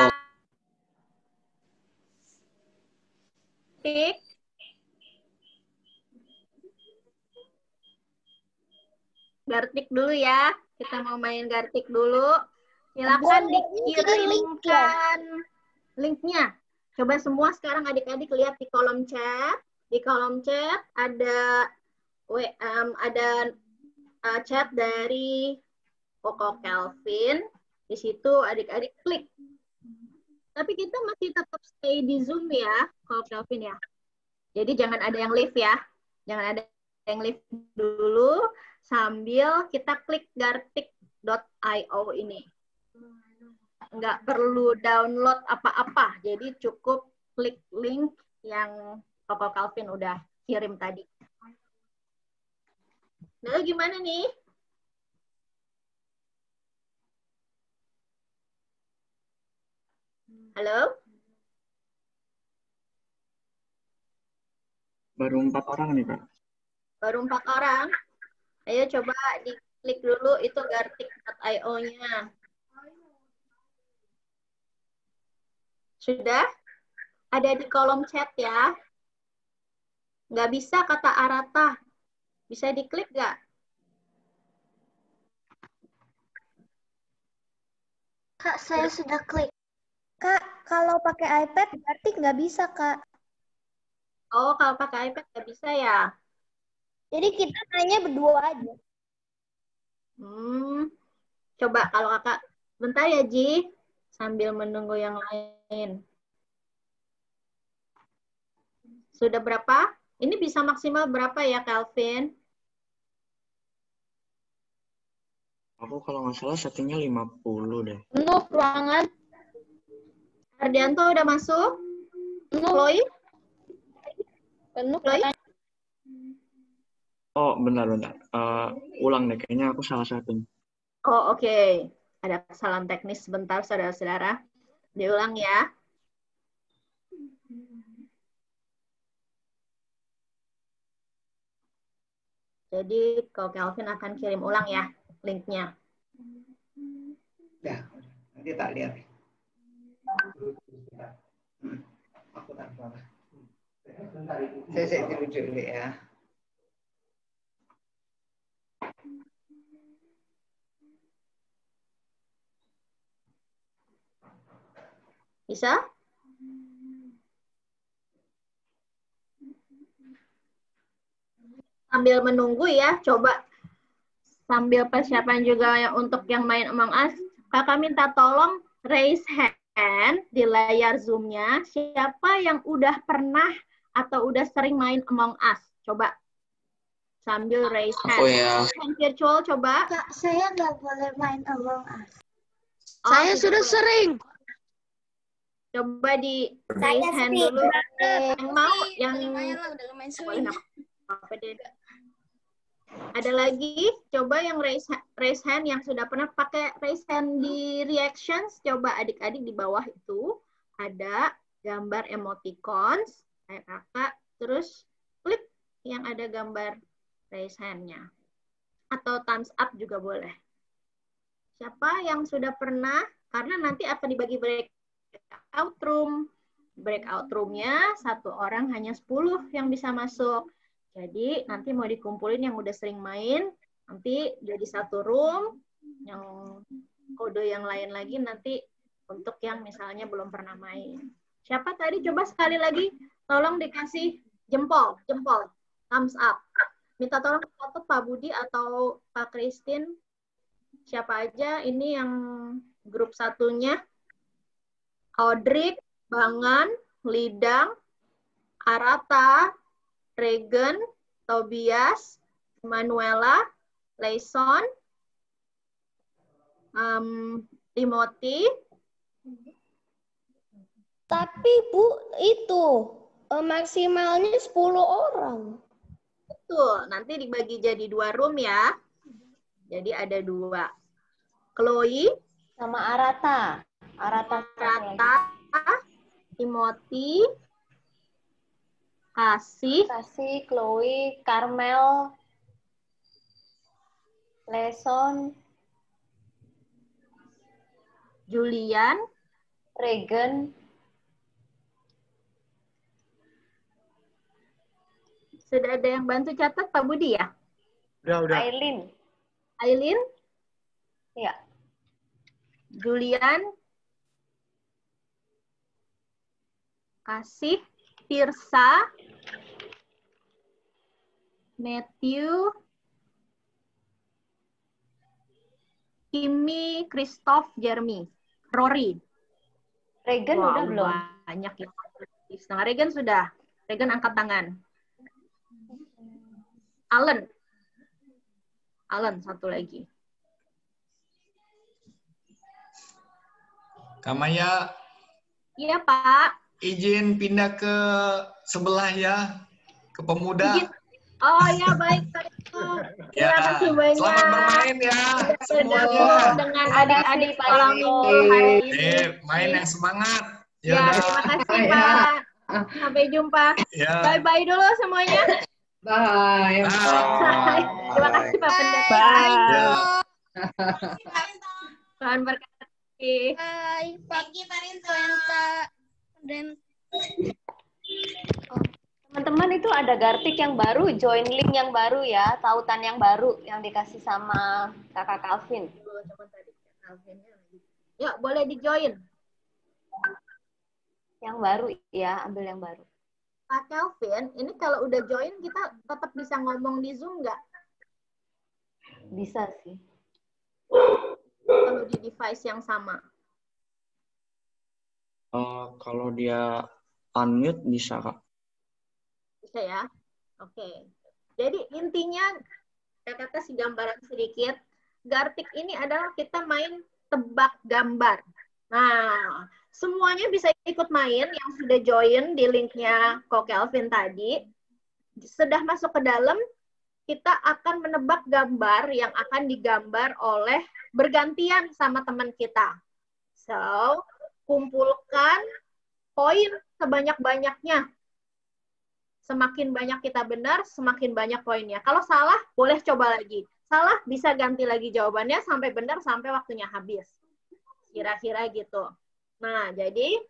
Gartik. Gartik dulu ya. Kita mau main Gartik dulu. Silakan dikirimkan linknya. Coba semua sekarang adik-adik lihat di kolom chat. Di kolom chat ada chat dari Koko Kelvin. Di situ adik-adik klik. Tapi kita masih tetap stay di Zoom ya, Koko Kelvin ya. Jadi jangan ada yang leave ya. Jangan ada yang leave dulu sambil kita klik gartik.io ini. Nggak perlu download apa-apa. Jadi cukup klik link yang Koko Kelvin udah kirim tadi. Lalu gimana nih? Halo? Baru 4 orang nih, Kak. Baru 4 orang. Ayo coba diklik dulu itu gartik.io-nya. Sudah? Ada di kolom chat ya. Nggak bisa kata Arata. Bisa diklik nggak? Kak, saya sudah klik. Kak, kalau pakai iPad berarti nggak bisa, Kak. Oh, kalau pakai iPad nggak bisa ya? Jadi kita hanya berdua aja. Coba kalau kakak, bentar ya Ji, sambil menunggu yang lain. Sudah berapa? Ini bisa maksimal berapa ya, Calvin? Aku kalau nggak salah settingnya 50 deh. Penuh ruangan. Ardianto udah masuk? Penuh. Chloe? Penuh. Chloe? Oh, bentar. Ulang deh, kayaknya aku salah satunya. Oh, oke. Ada kesalahan teknis sebentar, saudara-saudara. Diulang ya. Jadi, kalau Calvin akan kirim ulang ya, linknya. Ya, nanti tak lihat. Aku tak apa. Saya dulu ya. Bisa? Sambil menunggu ya, coba sambil persiapan juga ya untuk yang main Among Us, kakak minta tolong raise hand di layar Zoom-nya. Siapa yang udah pernah atau udah sering main Among Us? Coba sambil raise hand. Aku ya. Hand virtual coba. Kak, saya nggak boleh main Among Us. Saya sudah sering. Coba di raise hand dulu. Yang mau, yang apa deh. Ada lagi, coba yang raise hand yang sudah pernah pakai raise hand di reactions, coba adik-adik di bawah itu ada gambar emoticons, kayak kakak, terus klik yang ada gambar raise hand-nya. Atau thumbs up juga boleh. Siapa yang sudah pernah, karena nanti akan dibagi breakout room. Breakout room-nya satu orang hanya 10 yang bisa masuk. Jadi nanti mau dikumpulin yang udah sering main, nanti jadi satu room, yang kode yang lain lagi nanti untuk yang misalnya belum pernah main. Siapa tadi? Coba sekali lagi, tolong dikasih jempol, thumbs up. Minta tolong catat Pak Budi atau Pak Christine, siapa aja ini yang grup satunya. Audrey, Bangan, Lidang, Arata, Regan, Tobias, Manuela, Leison, Timothy. Tapi Bu, itu maksimalnya 10 orang. Betul, nanti dibagi jadi 2 room ya. Jadi ada 2. Chloe Sama Arata. Arata, Timothy, Kasih, Chloe, Carmel, Leson, Julian, Regan. Sudah ada yang bantu catat Pak Budi ya? Udah. Aileen? Ya. Julian? Kasih? Tirsa? Matthew? Kimi, Christoph, Jeremy, Rory. Regan udah belum? Banyak ya. Setengah Regan sudah. Regan angkat tangan. Alan satu lagi. Kamaya. Iya Pak. Izin pindah ke sebelah ya, ke pemuda. Oh ya baik. Terima kasih banyak. Selamat bermain ya semuanya. Dengan adik-adik sekolah minggu hari ini. Main yang semangat. Ya, terima kasih Pak. Sampai jumpa. Bye-bye dulu semuanya. Bye. Terima kasih Pak Pendeta. Bye. Tuhan berkati. Bye. Pagi Parinta. Dan Teman-teman itu ada Gartik yang baru, join link yang baru ya, tautan yang baru yang dikasih sama kakak Calvin. Ya, boleh di-join. Yang baru ya, ambil yang baru. Pak Calvin, ini kalau udah join kita tetap bisa ngomong di Zoom nggak? Bisa sih. Kalau di device yang sama. Kalau dia unmute bisa, Kak. Bisa ya? Oke. Jadi intinya, saya kasih gambaran sedikit. Gartik ini adalah kita main tebak gambar. Nah, semuanya bisa ikut main yang sudah join di linknya Ko Kelvin tadi. Sudah masuk ke dalam, kita akan menebak gambar yang akan digambar oleh bergantian sama teman kita. So, kumpulkan poin sebanyak-banyaknya. Semakin banyak kita benar, semakin banyak poinnya. Kalau salah, boleh coba lagi. Salah, bisa ganti lagi jawabannya sampai benar, sampai waktunya habis. Kira-kira gitu. Nah, jadi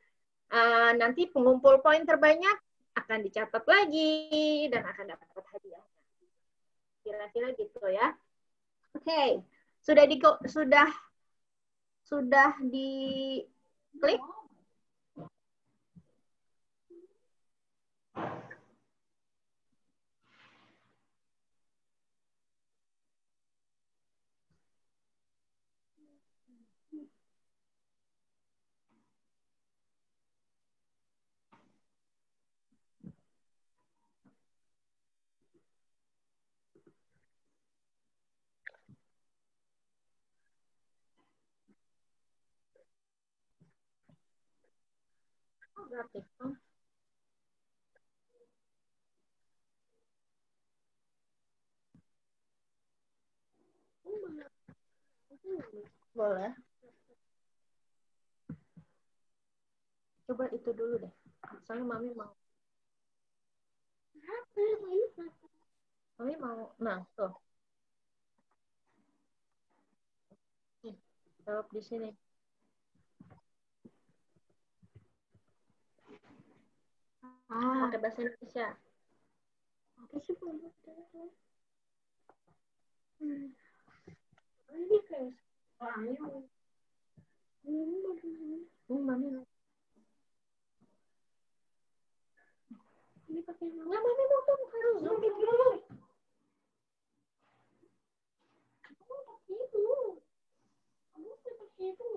nanti pengumpul poin terbanyak akan dicatat lagi dan akan dapat hadiah. Kira-kira gitu ya. Oke, sudah diklik? Boleh. Coba itu dulu deh. Soalnya Mami mau. Mami mau. Nah, tuh. Jawab di sini. Pakai bahasa Indonesia. Apa sih ini kayak ini pakai mana? Mami mau tuh harus zoom dulu. Kamu pakai itu. Kamu pakai itu.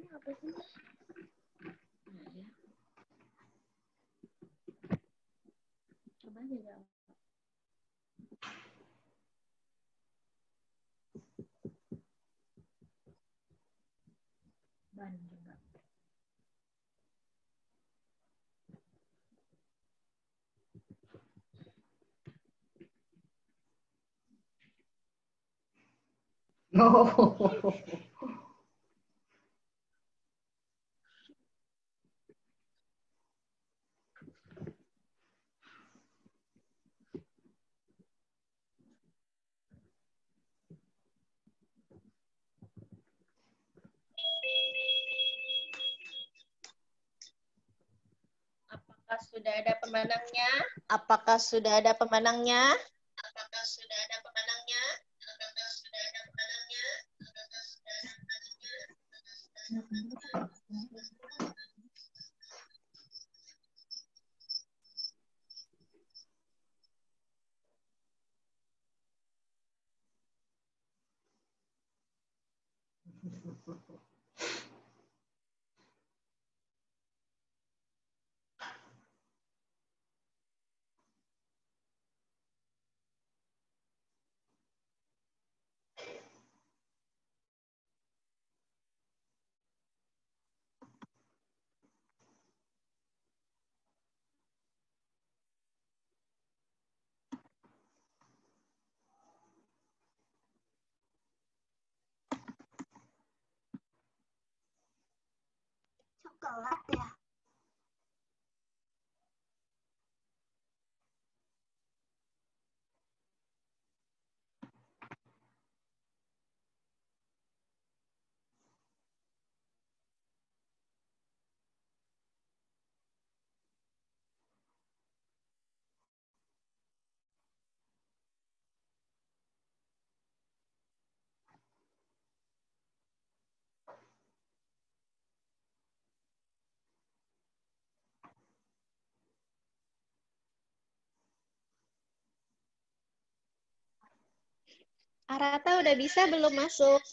Apa sih? Coba aja jawab. Ban juga. Oh. Apakah sudah ada pemenangnya? Apakah sudah ada pemenangnya? Apakah sudah ada pemenangnya? Apakah sudah ada pemenangnya? Apakah sudah ada pemenangnya? telat ya? Arata udah bisa belum masuk?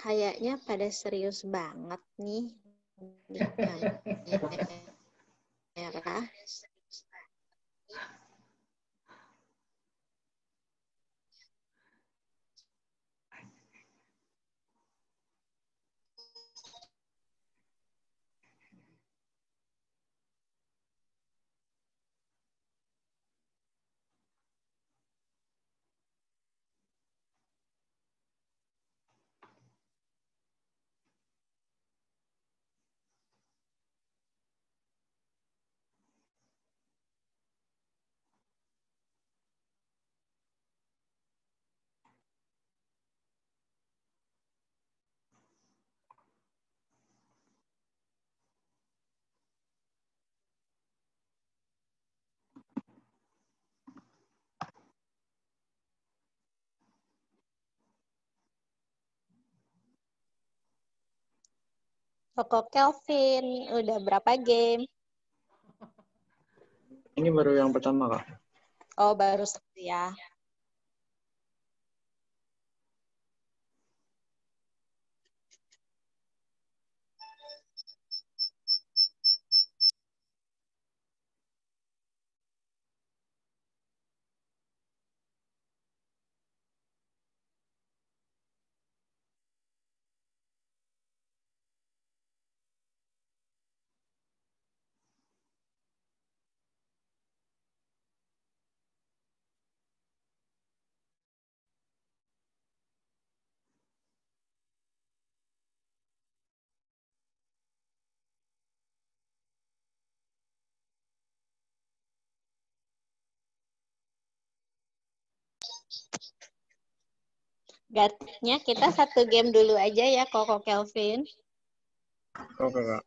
Kayaknya pada serius banget nih di kamera. Koko Kelvin, udah berapa game? Ini baru yang pertama, Kak. Oh, baru satu ya. Gartiknya kita satu game dulu aja ya, Koko Kelvin. Oke, Kak.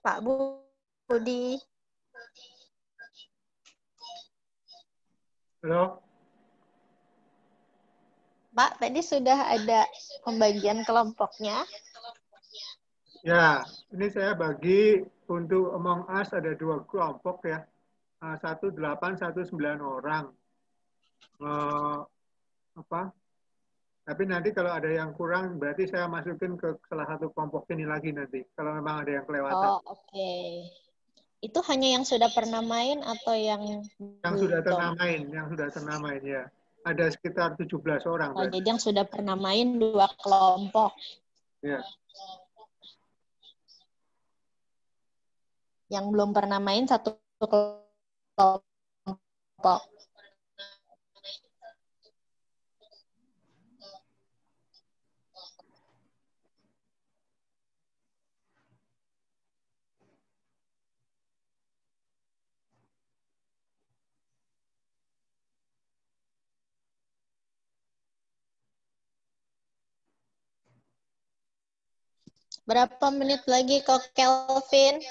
Pak Budi. Halo? Pak, tadi sudah ada pembagian kelompoknya. Ya, ini saya bagi untuk Among Us ada 2 kelompok ya. 18, 19 orang. Eh, apa? Tapi nanti kalau ada yang kurang, berarti saya masukin ke salah satu kelompok ini lagi nanti. Kalau memang ada yang kelewatan. Oh, oke. Itu hanya yang sudah pernah main atau yang Yang sudah belum? pernah main ya. Ada sekitar 17 orang. Oh, berarti. jadi yang sudah pernah main 2 kelompok. Ya. Yang belum pernah main 1 kelompok. Berapa menit lagi kok Kelvin?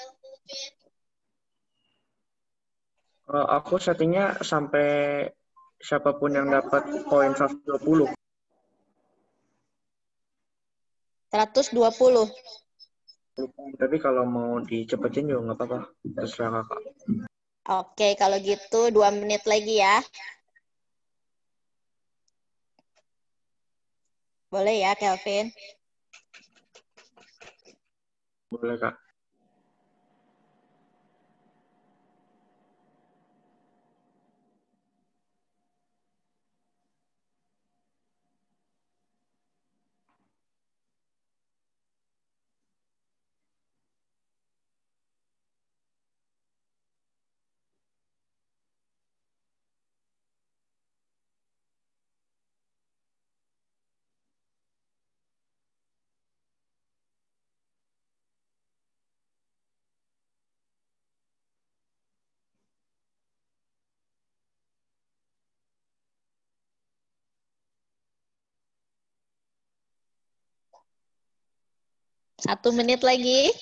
Aku settingnya sampai siapapun yang dapat poin 120. 120. Tapi kalau mau dicepetin juga nggak apa-apa. Terserah kakak. Oke, kalau gitu 2 menit lagi ya. Boleh ya, Kelvin? Boleh, Kak. 1 menit lagi.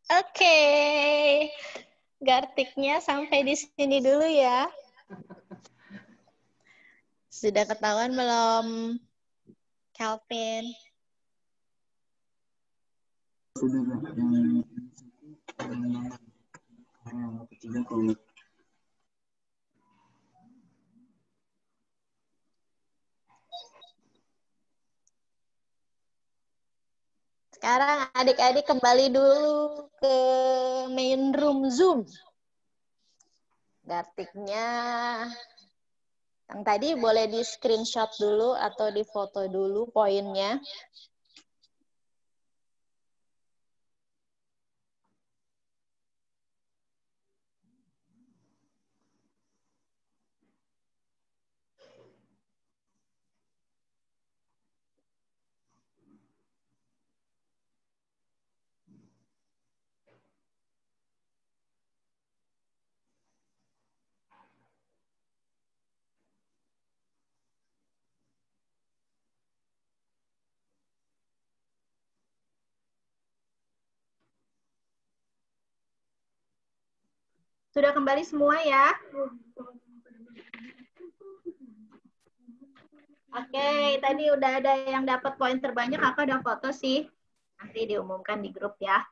Oke, Gartiknya sampai di sini dulu ya. Sudah ketahuan belum, Calvin? Sudah yang ketiga komik. Sekarang adik-adik kembali dulu ke main room Zoom. Gartiknya yang tadi boleh di screenshot dulu atau di foto dulu poinnya. Sudah kembali semua ya? Oke, tadi udah ada yang dapat poin terbanyak, Kakak udah foto sih. Nanti diumumkan di grup ya.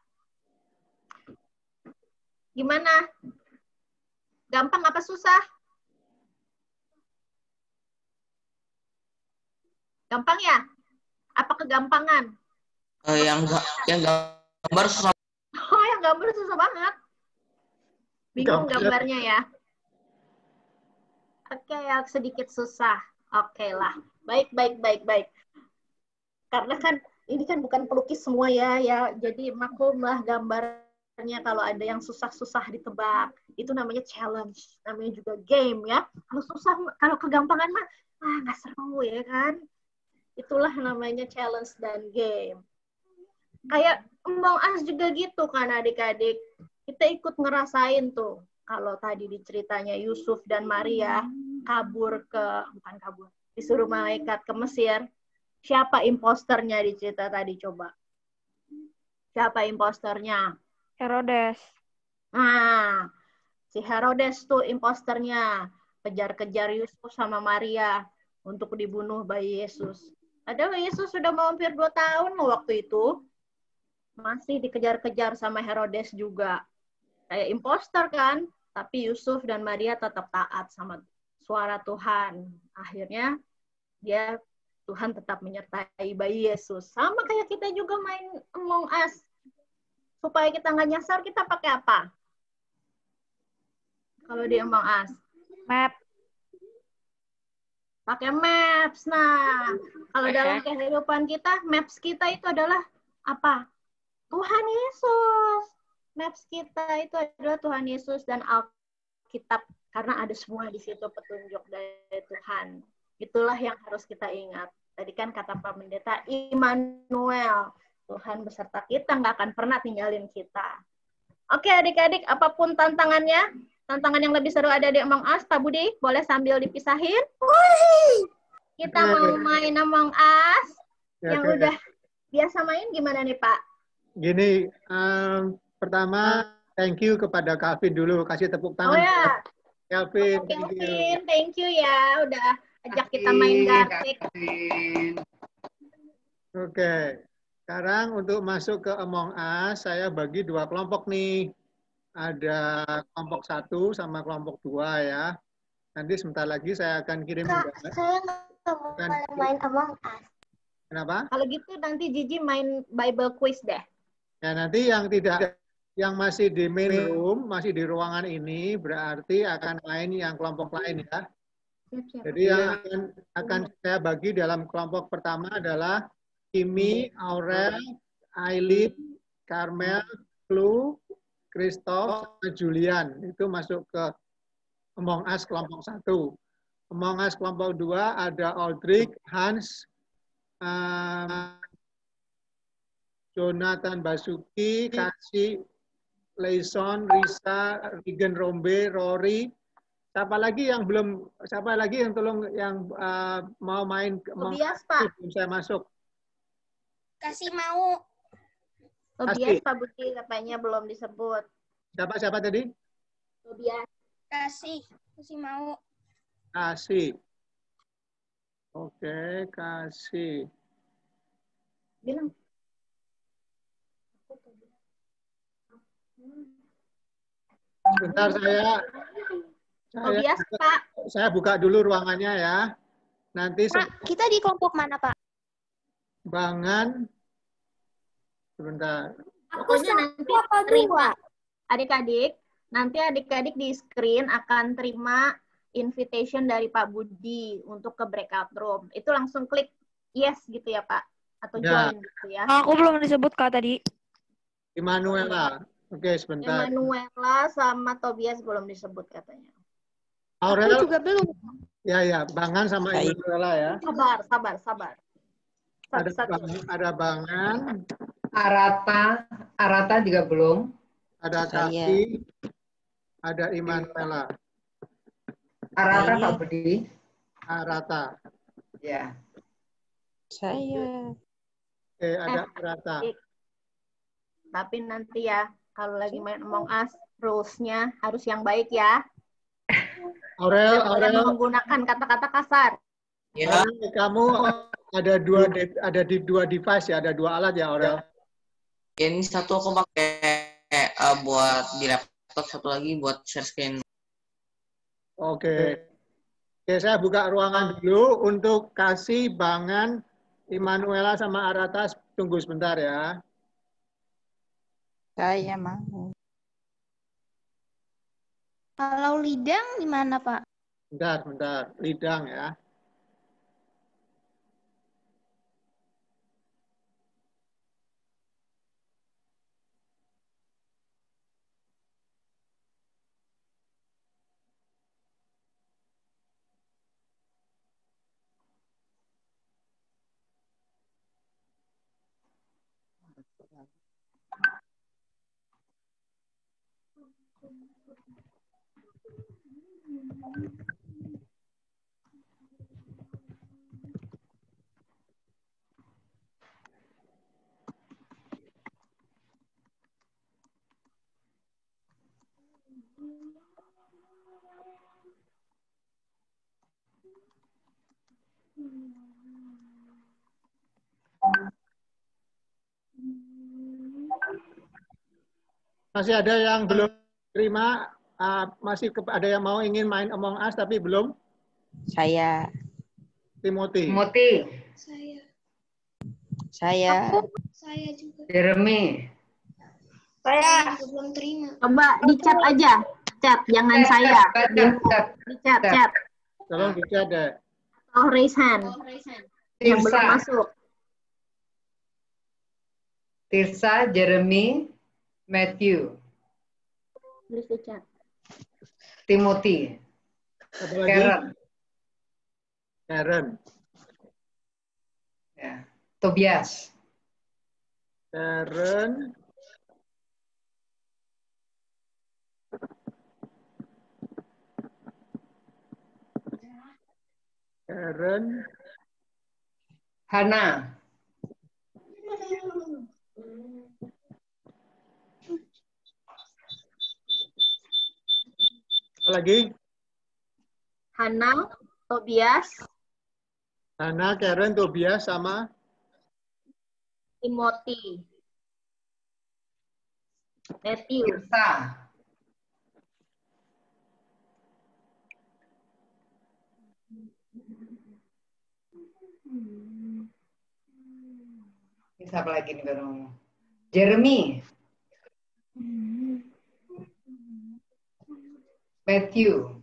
Gimana? Gampang apa susah? Gampang ya? Apa kegampangan? Yang gambar susah. Oh, yang gambar susah banget. Bingung gambarnya ya? Oke, yang sedikit susah. Oke lah. Baik. Karena kan ini kan bukan pelukis semua ya. Jadi maklumlah gambarnya kalau ada yang susah-susah ditebak. Itu namanya challenge. Namanya juga game ya. Kalau susah, kalau kegampangan mah nggak seru ya kan? Itulah namanya challenge dan game. Kayak Among Us juga gitu kan adik-adik. Kita ikut ngerasain tuh. Kalau tadi di ceritanya Yusuf dan Maria bukan kabur, disuruh malaikat ke Mesir. Siapa imposternya di cerita tadi coba? Siapa imposternya? Herodes. Nah, si Herodes tuh imposternya. Kejar-kejar Yusuf sama Maria untuk dibunuh bayi Yesus. Padahal Yesus sudah mau hampir 2 tahun loh waktu itu. Masih dikejar-kejar sama Herodes juga. Kayak imposter kan, tapi Yusuf dan Maria tetap taat sama suara Tuhan. Akhirnya Tuhan tetap menyertai bayi Yesus. Sama kayak kita juga main Among Us. Supaya kita nggak nyasar, kita pakai apa? Kalau di Among Us? Map. Pakai maps. Nah, kalau dalam kehidupan kita, maps kita itu adalah apa? Tuhan Yesus. Maps kita itu adalah Tuhan Yesus dan Alkitab, karena ada semua di situ petunjuk dari Tuhan. Itulah yang harus kita ingat. Tadi kan kata Pak Pendeta, Immanuel, Tuhan beserta kita, nggak akan pernah tinggalin kita. Oke adik-adik, apapun tantangannya, tantangan yang lebih seru ada di Among Us. Pak Budi, boleh sambil dipisahin? Kita mau main Among Us. Yang udah biasa main gimana nih Pak? Gini, pertama thank you kepada Calvin dulu, kasih tepuk tangan. Oh ya, Calvin, thank you ya, udah ajak kita main Gartik. Oke, sekarang untuk masuk ke Among Us, saya bagi 2 kelompok nih. Ada kelompok 1 sama kelompok 2 ya. Nanti sebentar lagi saya akan kirim Kak, undangan. saya nggak mau main Among Us. Kenapa? Kalau gitu nanti Gigi main Bible quiz deh. Ya, nanti yang masih di main room, masih di ruangan ini, berarti akan main yang kelompok lain ya. Jadi yang akan saya bagi dalam kelompok pertama adalah Kimi, Aurel, Aileen, Carmel, Flu, Christoph, sama Julian. Itu masuk ke Among Us kelompok 1. Among Us kelompok 2 ada Aldrich, Hans, Jonathan Basuki, Kasih, Leison, Risa, Regan Rombe, Rory. Siapa lagi yang tolong yang mau main Tobias, Pak. Belum saya masuk. Kasih mau. Tobias Pak Budi katanya belum disebut. Siapa tadi? Tobias. Kasih mau. Kasih. Oke, Kasih. Bilang. Bentar Tobias, Pak. Saya buka dulu ruangannya ya. Nanti Pak, kita di kelompok mana, Pak? Bangan. Sebentar. Pokoknya nanti terima adik-adik, nanti adik-adik di screen akan terima invitation dari Pak Budi untuk ke breakout room. Itu langsung klik yes gitu ya Pak, atau join gitu ya. Aku belum disebut Kak tadi. Immanuela. Oke, sebentar. Immanuela sama Tobias belum disebut katanya. Aurel Aku juga belum. Ya, Bangan sama Immanuela ya. Sabar. Ada Bangan. Arata juga belum. Ada Kasih. Ada Immanuela. Arata Pak Budi. Arata. Ya. Saya. Oke, ada Arata. Tapi nanti ya, kalau lagi main Among Us, rules-nya harus yang baik ya. Aurel menggunakan kata-kata kasar. Ya. Kamu ada di dua device ya, ada 2 alat ya, Aurel. Ini satu aku pakai buat di laptop, satu lagi buat share screen. Oke, saya buka ruangan dulu untuk Kasih, Bangan, Immanuela sama Arata. Tunggu sebentar ya. Saya mau. Kalau Lidang di mana, Pak? Bentar. Lidang ya. Masih ada yang belum terima? Masih ada yang mau ingin main Among Us tapi belum? Saya. Timothy. Saya. Saya juga. Jeremy. Saya belum terima. Coba di chat aja. Chat, jangan saya. Di chat. Tolong di chat deh. Atau raise hand. Yang belum masuk. Tirsa, Jeremy, Matthew. Tulis di chat. Timothy. Karen. Ya. Tobias. Karen. Hana. Apa lagi? Hana, Tobias. Hana, Karen, Tobias, sama Timothy. Matthew. Ini siapa lagi nih baru ngomong? Jeremy. Matthew.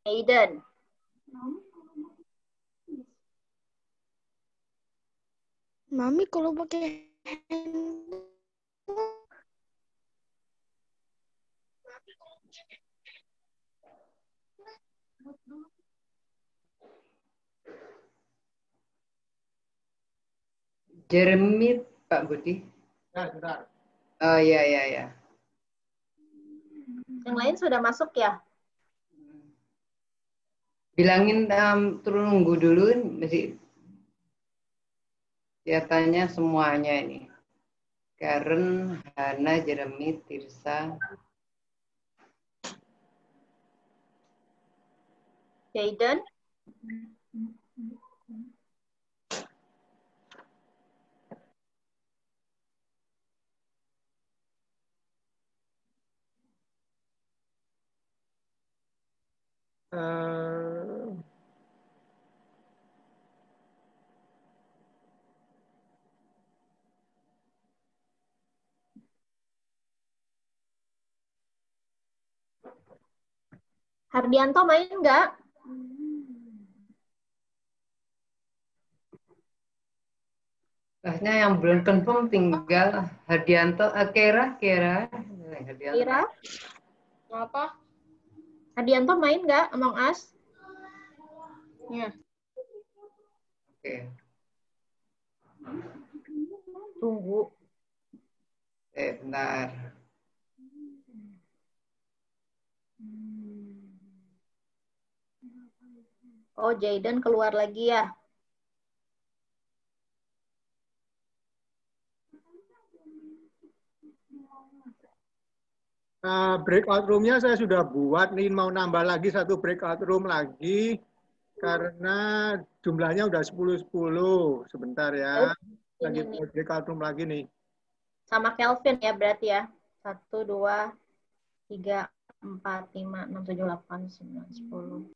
Aiden. Mami kalau pakai Jeremy, Pak Budi. Ya, sebentar. Oh iya, iya, iya. Yang lain sudah masuk ya? Bilangin turun nunggu dulu, masih kelihatannya semuanya ini. Karen, Hana, Jeremy, Tirsa. Jaden. Hardianto main nggak? Bahasnya yang belum confirm tinggal Hardianto, Kera. Kira? Apa? Hardianto main nggak Among Us? Ya. Oke. Tunggu. Bentar. Oh, Jaden keluar lagi ya. Breakout room-nya saya sudah buat nih, mau nambah lagi satu breakout room lagi karena jumlahnya udah 10-10. Sebentar ya. Lagi buat breakout room lagi nih. Sama Kelvin ya berarti ya. 1, 2, 3, 4, 5, 6, 7, 8, 9, 10.